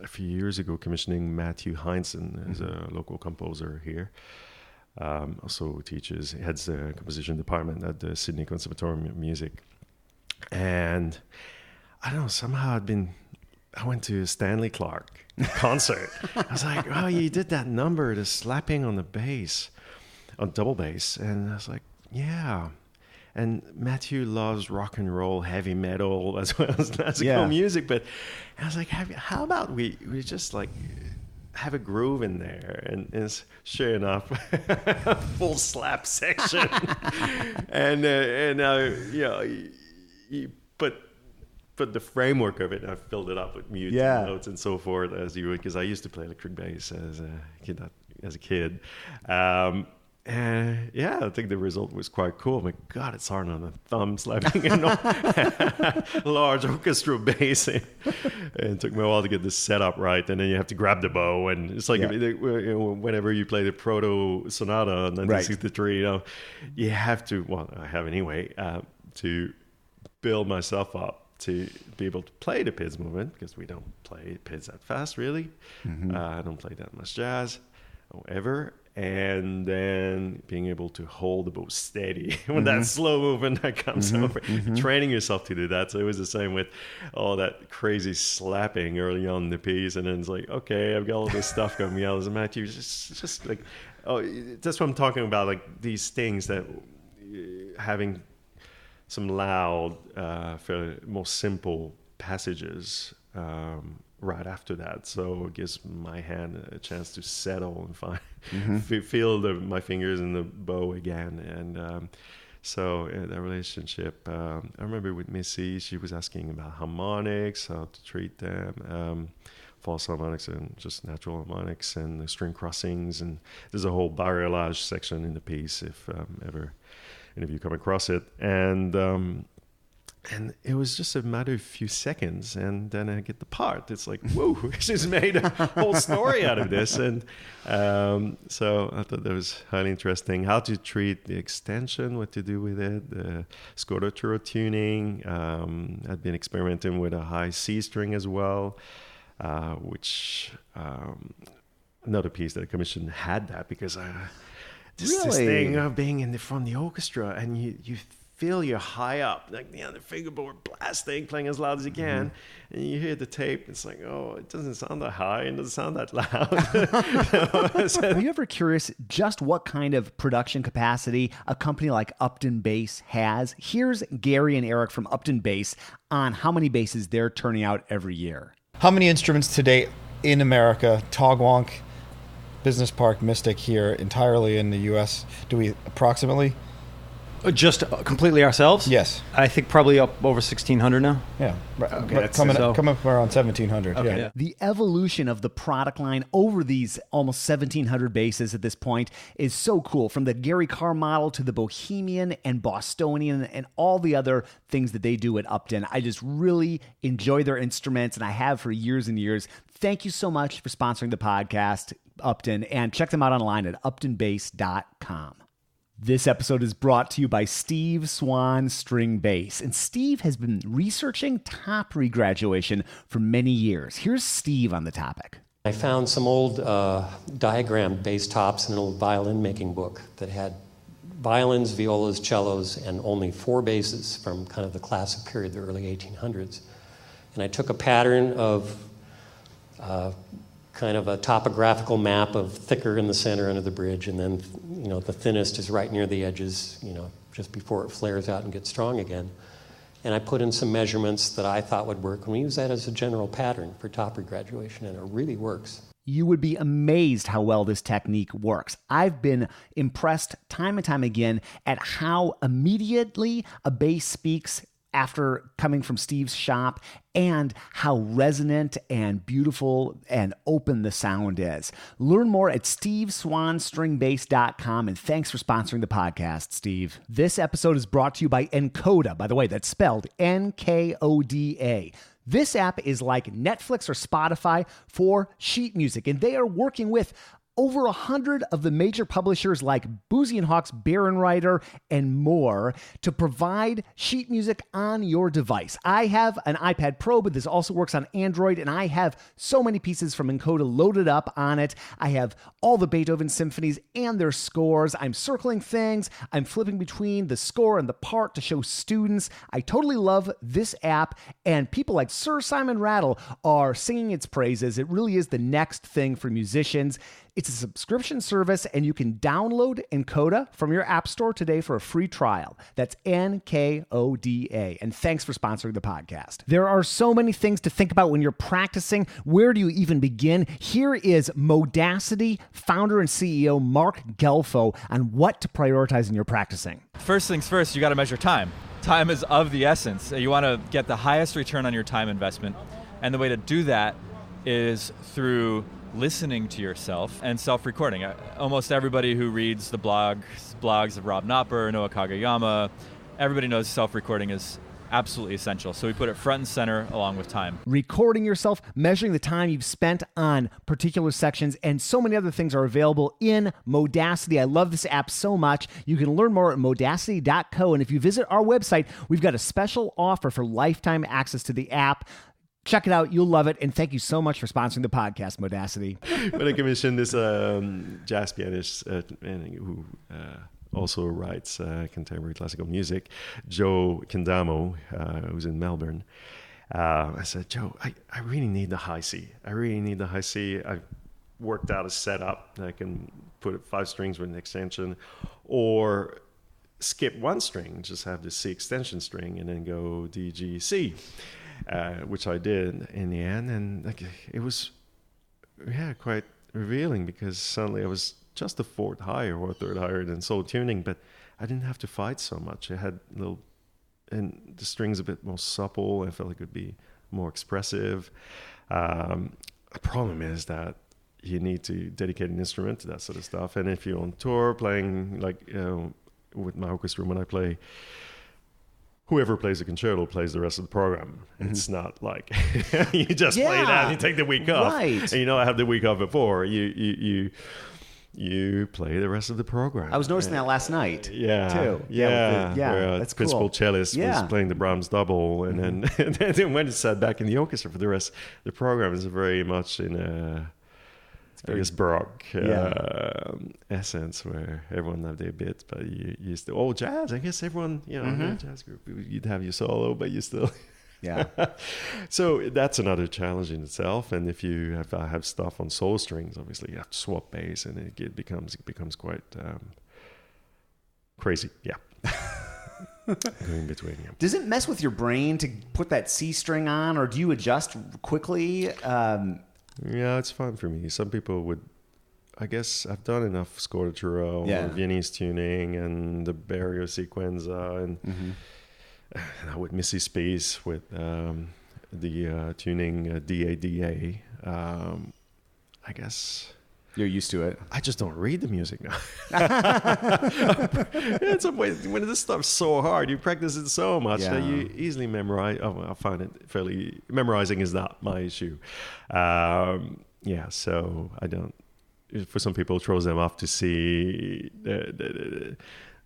A: a few years ago commissioning Matthew Heinzen as a local composer here. Also heads the composition department at the Sydney Conservatorium of Music. And I don't know, somehow I went to a Stanley Clarke concert. I was like, oh, you did that number, the slapping on the bass, on double bass. And I was like, yeah. And Matthew loves rock and roll, heavy metal, as well as classical music. But I was like, how about we just like have a groove in there? And it's sure enough, full slap section. and you put the framework of it, and I filled it up with mute notes and so forth, as you would, because I used to play electric bass as a kid. And yeah, I think the result was quite cool. My God, it's hard on the thumb slapping a large orchestral bass. And it took me a while to get this set up right. And then you have to grab the bow. And it's like whenever you play the Proto Sonata in 1963, you have to, well, I have anyway, to build myself up to be able to play the PIDS movement, because we don't play PIDS that fast, really. I don't play that much jazz, ever. And then being able to hold the bow steady when that slow movement that comes over, training yourself to do that. So it was the same with all that crazy slapping early on in the piece. And then it's like, okay, I've got all this stuff coming out. As a Matthew, just like, that's what I'm talking about. Like these things that having some loud, more simple passages right after that, so it gives my hand a chance to settle and feel my fingers in the bow again. And so that relationship, I remember with Missy, she was asking about harmonics, how to treat them, false harmonics and just natural harmonics, and the string crossings, and there's a whole barrelage section in the piece if ever any of you come across it. And it was just a matter of a few seconds, and then I get the part. It's like, whoa, she's made a whole story out of this. And so I thought that was highly interesting. How to treat the extension, what to do with it, the scototuro tuning. I'd been experimenting with a high C string as well, which another piece that I commissioned had that, because this thing of being from the orchestra, and you feel you're high up, like the fingerboard blasting, playing as loud as you can, and you hear the tape. It's like, oh, it doesn't sound that high and it doesn't sound that loud.
B: Are you ever curious just what kind of production capacity a company like Upton Bass has? Here's Gary and Eric from Upton Bass on how many basses they're turning out every year.
F: How many instruments to date in America, Togwonk, Business Park, Mystic here, entirely in the U.S., do we approximately?
G: Just completely ourselves?
F: Yes.
G: I think probably up over 1,600 now.
F: Yeah.
G: Okay,
F: coming up around 1,700.
G: Okay.
F: Yeah.
B: The evolution of the product line over these almost 1,700 basses at this point is so cool. From the Gary Carr model to the Bohemian and Bostonian and all the other things that they do at Upton. I just really enjoy their instruments, and I have for years and years. Thank you so much for sponsoring the podcast, Upton, and check them out online at uptonbass.com. This episode is brought to you by Steve Swan String Bass. And Steve has been researching top regraduation for many years. Here's Steve on the topic.
H: I found some old diagrammed bass tops in an old violin making book that had violins, violas, cellos, and only 4 basses from kind of the classic period, the early 1800s. And I took a pattern of kind of a topographical map of thicker in the center under the bridge, and then the thinnest is right near the edges, just before it flares out and gets strong again. And I put in some measurements that I thought would work, and we use that as a general pattern for top regraduation, and it really works.
B: You would be amazed how well this technique works. I've been impressed time and time again at how immediately a bass speaks after coming from Steve's shop, and how resonant and beautiful and open the sound is. Learn more at steveswanstringbass.com, and thanks for sponsoring the podcast, Steve. This episode is brought to you by Encoda. By the way, that's spelled Nkoda. This app is like Netflix or Spotify for sheet music, and they are working with over 100 of the major publishers like Boozy & Hawkes, Writer, and more to provide sheet music on your device. I have an iPad Pro, but this also works on Android, and I have so many pieces from Encoda loaded up on it. I have all the Beethoven symphonies and their scores. I'm circling things. I'm flipping between the score and the part to show students. I totally love this app, and people like Sir Simon Rattle are singing its praises. It really is the next thing for musicians. It's a subscription service, and you can download Encoda from your app store today for a free trial. That's Nkoda. And thanks for sponsoring the podcast. There are so many things to think about when you're practicing. Where do you even begin? Here is Modacity founder and CEO Mark Gelfo on what to prioritize in your practicing.
I: First things first, you got to measure time. Time is of the essence. You want to get the highest return on your time investment. And the way to do that is through listening to yourself and self-recording. Almost everybody who reads the blogs of Rob Knopper, Noah Kageyama, everybody knows self-recording is absolutely essential. So we put it front and center along with time. Recording yourself, measuring the time you've spent on particular sections, and so many other things are available in Modacity. I love this app so much. You can learn more at modacity.co. And if you visit our website, we've got a special offer for lifetime access to the app. Check it out. You'll love it. And thank you so much for sponsoring the podcast, Modacity.
A: When I commissioned this jazz pianist who also writes contemporary classical music, Joe Kendamo, who's in Melbourne, I said, Joe, I really need the high C. I really need the high C. I've worked out a setup. I can put 5 strings with an extension, or skip 1 string, just have the C extension string, and then go D, G, C. Which I did in the end, and it was quite revealing, because suddenly I was just a 4th higher or a 3rd higher than solo tuning, but I didn't have to fight so much. I had and the strings a bit more supple. I felt like it would be more expressive. The problem is that you need to dedicate an instrument to that sort of stuff, and if you're on tour playing with my orchestra, when I play, whoever plays the concerto plays the rest of the program. Mm-hmm. It's not like you just play that and you take the week off. Right. And I have the week off before. You play the rest of the program.
B: I was noticing that last night. Too.
A: Yeah. Where
B: that's
A: principal
B: cool.
A: cellist was playing the Brahms double, and then when it sat back in the orchestra for the rest of the program, is very much in a Baroque essence, where everyone have their bit, but you still, jazz, I guess everyone, in a jazz group, you'd have your solo, but you still... So that's another challenge in itself. And if I have stuff on solo strings, obviously you have to swap bass, and it becomes quite crazy. Going between.
B: Does it mess with your brain to put that C string on, or do you adjust quickly?
A: Yeah, it's fun for me. Some people would, I guess I've done enough Scordatura or Viennese tuning and the Barrio Sequenza and with Missy Space with the tuning DADA. I guess
B: you're used to it.
A: I just don't read the music now. In some ways, when this stuff's so hard, you practice it so much that you easily memorize. I find it fairly... Memorizing is not my issue. So I don't... For some people, it throws them off to see...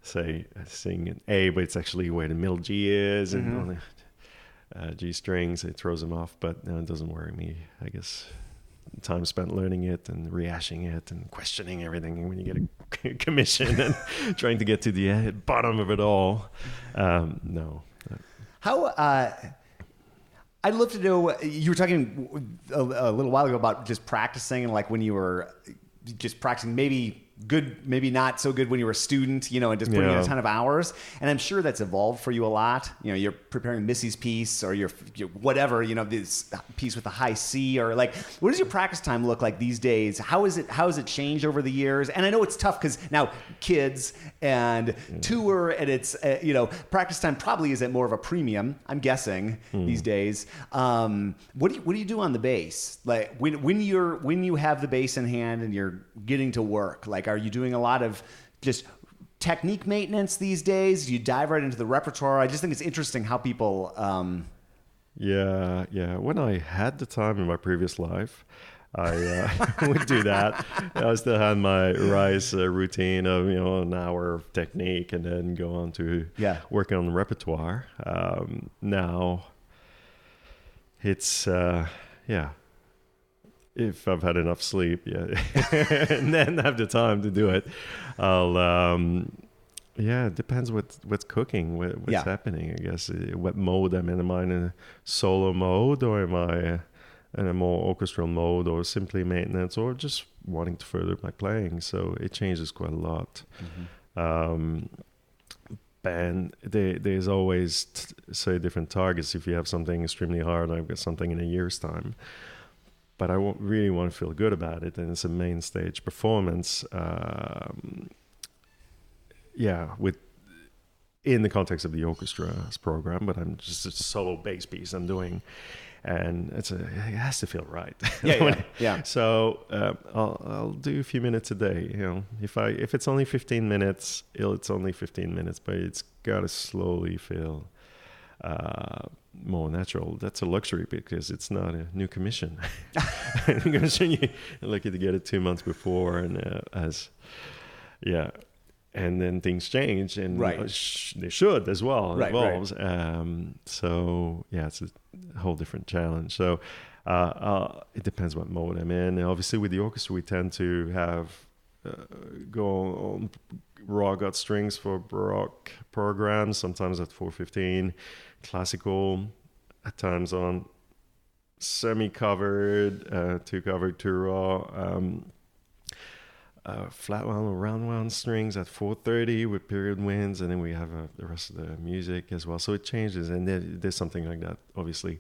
A: say, sing an A, but it's actually where the middle G is, and on the G strings, it throws them off. But no, it doesn't worry me, I guess. Time spent learning it and rehashing it and questioning everything when you get a commission and trying to get to the bottom of it all. No.
B: How... I'd love to know, you were talking a little while ago about just practicing, and like when you were just practicing, maybe good, maybe not so good when you were a student, and just putting in a ton of hours. And I'm sure that's evolved for you a lot. You're preparing Missy's piece or your whatever, this piece with a high C, or like, what does your practice time look like these days? How has it changed over the years? And I know it's tough because now kids and tour, and it's, practice time probably is at more of a premium, I'm guessing, these days. What do you do on the bass? Like when you have the bass in hand and you're getting to work, like, are you doing a lot of just technique maintenance these days? Do you dive right into the repertoire? I just think it's interesting how people... When I had the time in my previous life,
A: I would do that. I still had my rise routine of an hour of technique, and then go on to work on the repertoire. Now it's if I've had enough sleep, and then have the time to do it, I'll. It depends what's cooking, what's happening. I guess what mode I'm in. Am I in a solo mode, or am I in a more orchestral mode, or simply maintenance, or just wanting to further my playing? So it changes quite a lot. And there's always say different targets. If you have something extremely hard, I've got something in a year's time, but I really want to feel good about it, and it's a main stage performance. With in the context of the orchestra's program, but I'm just a solo bass piece I'm doing, and it has to feel right. So I'll do a few minutes a day. If it's only 15 minutes, it's only 15 minutes, but it's got to slowly feel more natural. That's a luxury because it's not a new commission. You're lucky to get it 2 months before, and and then things change, and they should as well. It evolves. So it's a whole different challenge. So it depends what mode I'm in. And obviously, with the orchestra, we tend to have go on raw gut strings for Baroque programs, sometimes at 415, classical, at times on semi-covered, two covered, two raw. Flat wound or round wound strings at 430 with period winds, and then we have the rest of the music as well. So it changes, and there's something like that. Obviously,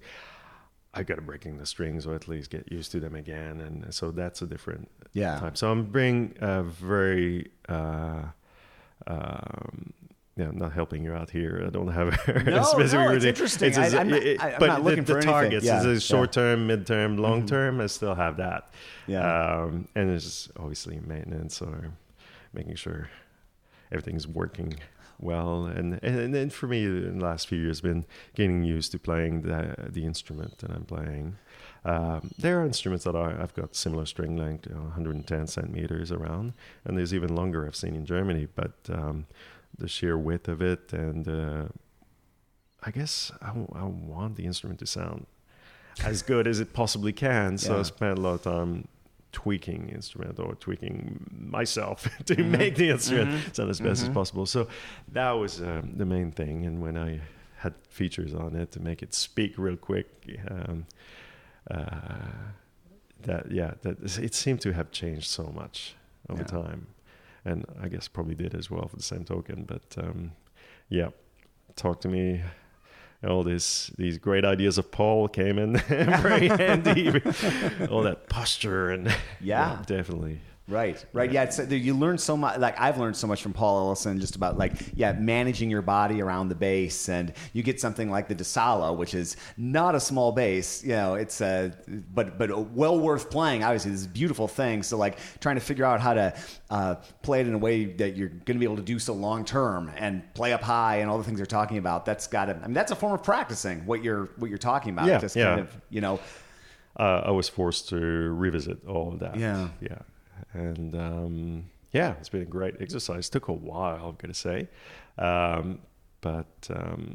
A: I got to breaking the strings, or at least get used to them again, and so that's a different type. So I'm bringing a very not helping you out here. I don't have a specific routine.
B: It's interesting. I'm not looking for
A: the targets.
B: It's
A: a short term, mid term, long term. I still have that. And it's obviously maintenance or making sure everything's working well. And then for me, in the last few years, been getting used to playing the instrument that I'm playing. There are instruments that I've got similar string length, 110 centimeters around, and there's even longer I've seen in Germany, but the sheer width of it, and I guess I want the instrument to sound as good as it possibly can. So I spent a lot of time tweaking the instrument or tweaking myself to make the instrument sound as best as possible. So that was the main thing. And when I had features on it to make it speak real quick, it seemed to have changed so much over time. And I guess probably did as well for the same token. But talk to me. All these great ideas of Paul came in very handy. All that posture and definitely.
B: Right. Yeah, you learn so much. Like I've learned so much from Paul Ellison, just about managing your body around the bass, and you get something like the Da Salo, which is not a small bass. It's but well worth playing. Obviously, this is a beautiful thing. So trying to figure out how to play it in a way that you're going to be able to do so long term and play up high and all the things you're talking about. That's that's a form of practicing what you're talking about.
A: I was forced to revisit all of that. Yeah. And it's been a great exercise. Took a while, I've got to say.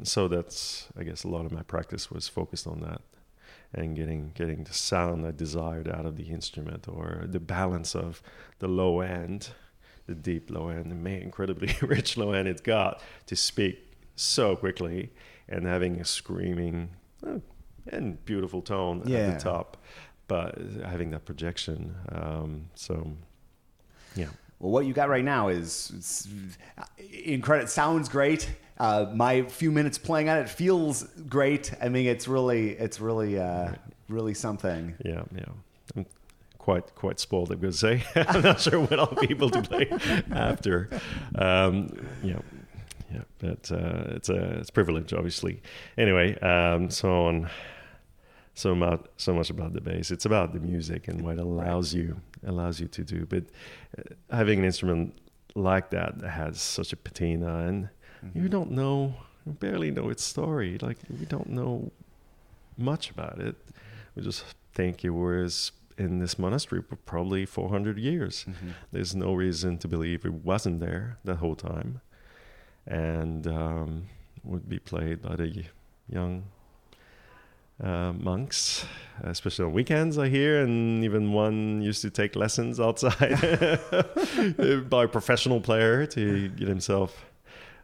A: So that's, I guess, a lot of my practice was focused on that and getting the sound I desired out of the instrument, or the balance of the low end, the deep low end, the incredibly rich low end it's got to speak so quickly, and having a screaming and beautiful tone at the top, but having that projection.
B: Well, what you got right now is incredible. It sounds great. My few minutes playing on it feels great. I mean, it's really something.
A: Yeah. I'm quite spoiled, I'm going to say. I'm not sure what I'll be able to play after. But it's a privilege, obviously. Anyway, so much about the bass. It's about the music and what it allows you to do. But having an instrument like that has such a patina, and you barely know its story. We don't know much about it. We just think it was in this monastery for probably 400 years. There's no reason to believe it wasn't there the whole time, and would be played by the young monks, especially on weekends, I hear, and even one used to take lessons outside by a professional player to get himself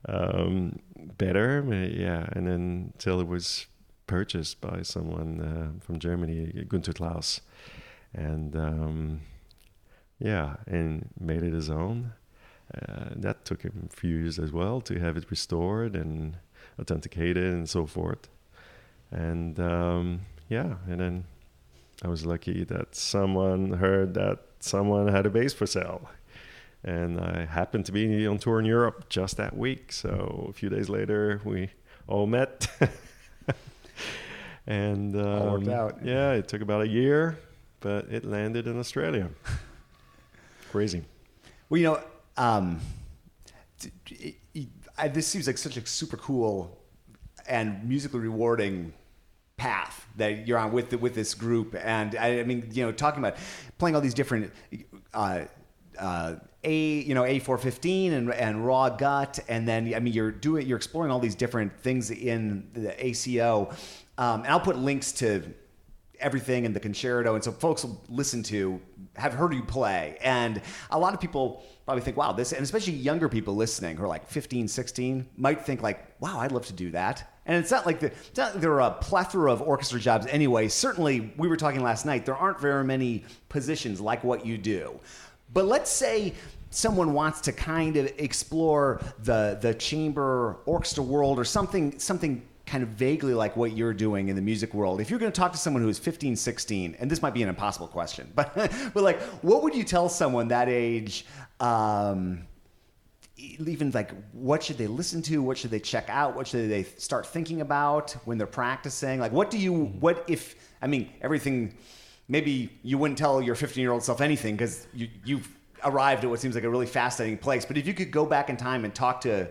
A: better. Yeah, and then till it was purchased by someone from Germany, Gunther Klaus, and and made it his own. That took him a few years as well to have it restored and authenticated and so forth. And and then I was lucky that someone heard that someone had a bass for sale. And I happened to be on tour in Europe just that week. So a few days later, we all met. And
B: all worked out.
A: Yeah, it took about a year, but it landed in Australia. Crazy.
B: Well, this seems like such a super cool and musically rewarding path that you're on with this group. And I mean, talking about playing all these different A415 and raw gut, and then I mean you're exploring all these different things in the ACO, and I'll put links to everything in the concerto, and so folks will have heard you play, and a lot of people probably think, wow, this, and especially younger people listening who are like 15, 16 might think like, wow, I'd love to do that. And it's not like there are a plethora of orchestra jobs anyway. Certainly, we were talking last night, there aren't very many positions like what you do. But let's say someone wants to kind of explore the chamber orchestra world or something kind of vaguely like what you're doing in the music world. If you're going to talk to someone who is 15, 16, and this might be an impossible question, but like, what would you tell someone that age, even like, what should they listen to? What should they check out? What should they start thinking about when they're practicing? Like, everything, maybe you wouldn't tell your 15-year-old self anything because you've arrived at what seems like a really fascinating place. But if you could go back in time and talk to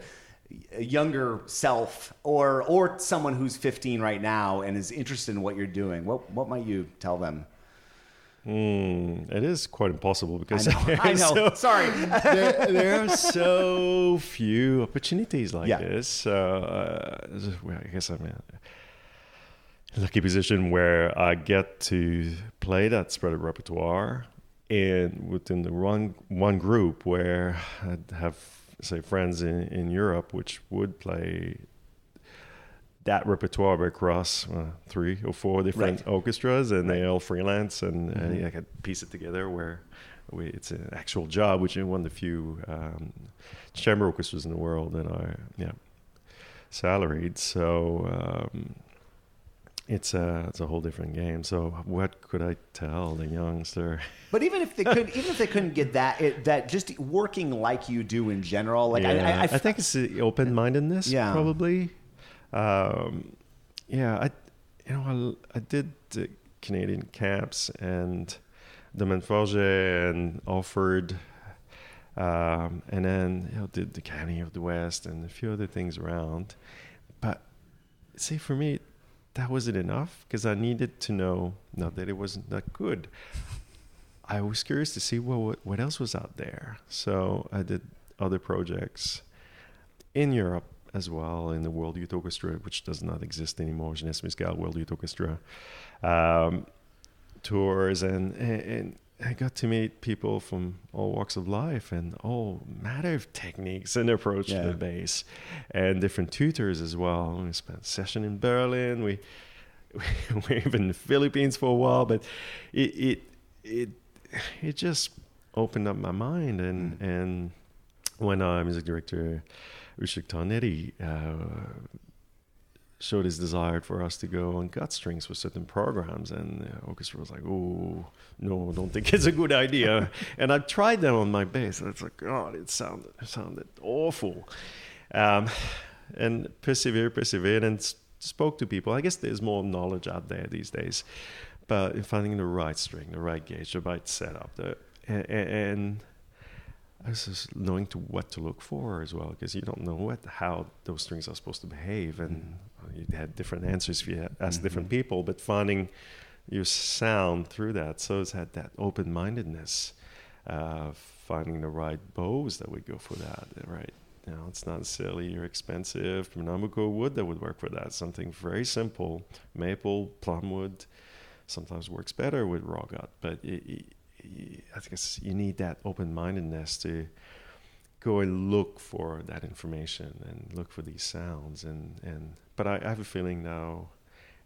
B: a younger self or someone who's 15 right now and is interested in what you're doing, what might you tell them?
A: It is quite impossible because
B: I know. Sorry,
A: there are so few opportunities like this. I guess I'm in a lucky position where I get to play that spread of repertoire, and within the one group where I have, say, friends in Europe which would play that repertoire across 3 or 4 different orchestras, and they all freelance, and I could piece it together where it's an actual job, which is one of the few chamber orchestras in the world that are salaried. So it's a whole different game. So what could I tell the youngster?
B: But even if they couldn't get that just working like you do in general, like I
A: think it's the open-mindedness, probably. I did the Canadian camps and the Mentorship and offered, and then did the County of the West and a few other things around. But see, for me, that wasn't enough because I needed to know, not that it wasn't that good. I was curious to see what else was out there. So I did other projects in Europe as well, in the World Youth Orchestra, which does not exist anymore, Jeunesse Musicale World Youth Orchestra tours, and I got to meet people from all walks of life and all matter of techniques and approach to the bass, and different tutors as well. We spent a session in Berlin. We were even in the Philippines for a while, but it just opened up my mind, and when our music director Richard Tarnetti showed his desire for us to go on gut strings for certain programs, and the orchestra was like, "Oh, no, don't think it's a good idea." And I tried them on my bass, and it's like, God, it sounded awful. And persevered, and spoke to people. I guess there's more knowledge out there these days, but in finding the right string, the right gauge, the right setup, and I was just knowing what to look for as well, because you don't know how those strings are supposed to behave, and you had different answers if you asked different people. But finding your sound through that. So it's had that open-mindedness, finding the right bows that would go for that, right? You know, it's not necessarily your expensive Pernambuco wood that would work for that. Something very simple, maple, plumwood, sometimes works better with raw gut. But I think you need that open-mindedness to go and look for that information and look for these sounds. But I have a feeling now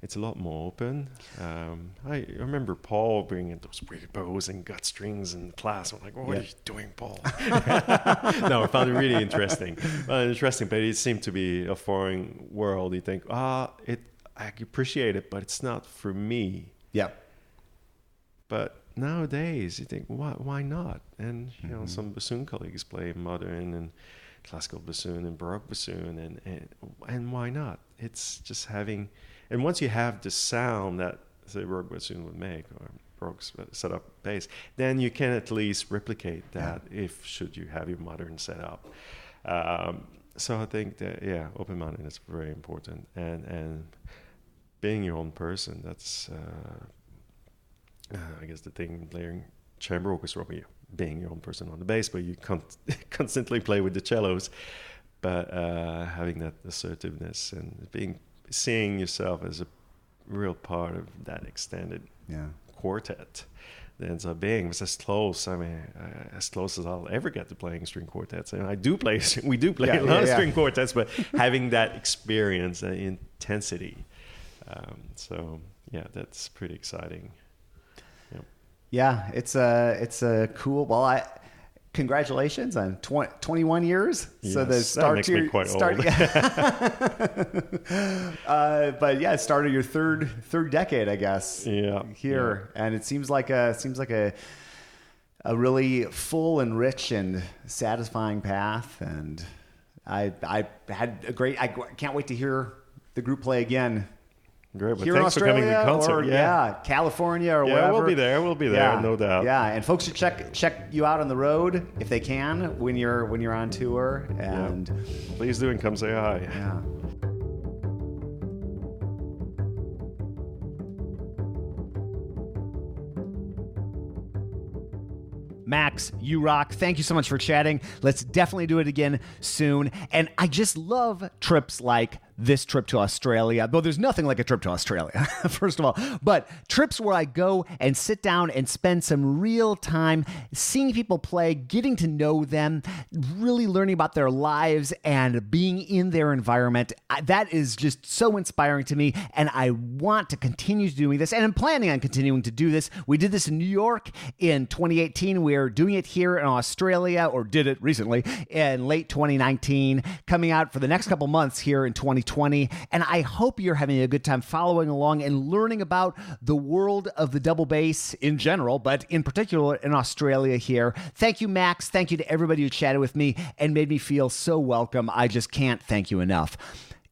A: it's a lot more open. I remember Paul bringing those weird bows and gut strings in class. I'm like, what are you doing, Paul? No, I found it really interesting. But it seemed to be a foreign world. You think, I appreciate it, but it's not for me.
B: Yeah.
A: But nowadays, you think, why not? And you know, some bassoon colleagues play modern and classical bassoon and baroque bassoon, and why not? It's just having, and once you have the sound that say baroque bassoon would make, or baroque setup bass, then you can at least replicate that if should you have your modern setup. So I think that open-mindedness is very important, and being your own person. That's I guess the thing layering chamber orchestra, being your own person on the bass, but you constantly play with the cellos, but having that assertiveness and seeing yourself as a real part of that extended quartet that ends up being as close. I mean, as close as I'll ever get to playing string quartets. And we do play a lot of string quartets, but having that experience, that intensity. So that's pretty exciting.
B: Yeah, it's a cool. Well, congratulations on 21 years.
A: Yes,
B: so the start
A: that makes me quite old.
B: But yeah, started your third decade, I guess. Here, and it seems like a really full and rich and satisfying path. And I had a great. I can't wait to hear the group play again.
A: Great, but
B: here
A: thanks
B: in Australia,
A: for coming to the concert.
B: Or, California or wherever.
A: We'll be there, no doubt.
B: Yeah, and folks should check you out on the road if they can when you're on tour. And
A: please do, and come say hi.
B: Yeah. Max, you rock. Thank you so much for chatting. Let's definitely do it again soon. And I just love trips like this trip to Australia, though there's nothing like a trip to Australia, first of all, but trips where I go and sit down and spend some real time seeing people play, getting to know them, really learning about their lives and being in their environment. That is just so inspiring to me, and I want to continue doing this, and I'm planning on continuing to do this. We did this in New York in 2018. We're doing it here in Australia, or did it recently in late 2019, coming out for the next couple months here in 2020. And I hope you're having a good time following along and learning about the world of the double bass in general, but in particular in Australia here. Thank you, Max. Thank you to everybody who chatted with me and made me feel so welcome. I just can't thank you enough.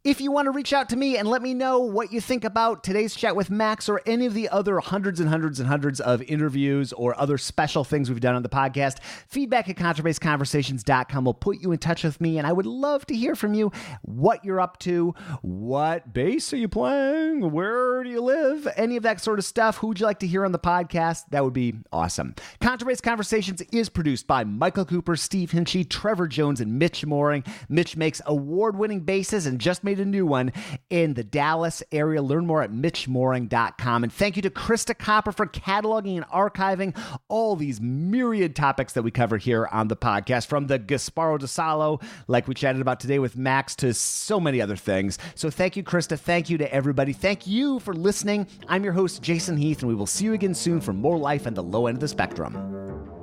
B: If you want to reach out to me and let me know what you think about today's chat with Max or any of the other hundreds and hundreds and hundreds of interviews or other special things we've done on the podcast, feedback@contrabassconversations.com will put you in touch with me, and I would love to hear from you what you're up to, what bass are you playing, where do you live, any of that sort of stuff. Who would you like to hear on the podcast? That would be awesome. Contrabass Conversations is produced by Michael Cooper, Steve Hinchy, Trevor Jones, and Mitch Mooring. Mitch makes award-winning basses and just made a new one in the Dallas area. Learn more at mitchmooring.com. And thank you to Krista Copper for cataloging and archiving all these myriad topics that we cover here on the podcast, from the Gasparo Da Salo, like we chatted about today with Max, to so many other things. So thank you, Krista. Thank you to everybody. Thank you for listening. I'm your host, Jason Heath, and we will see you again soon for more life at the low end of the spectrum.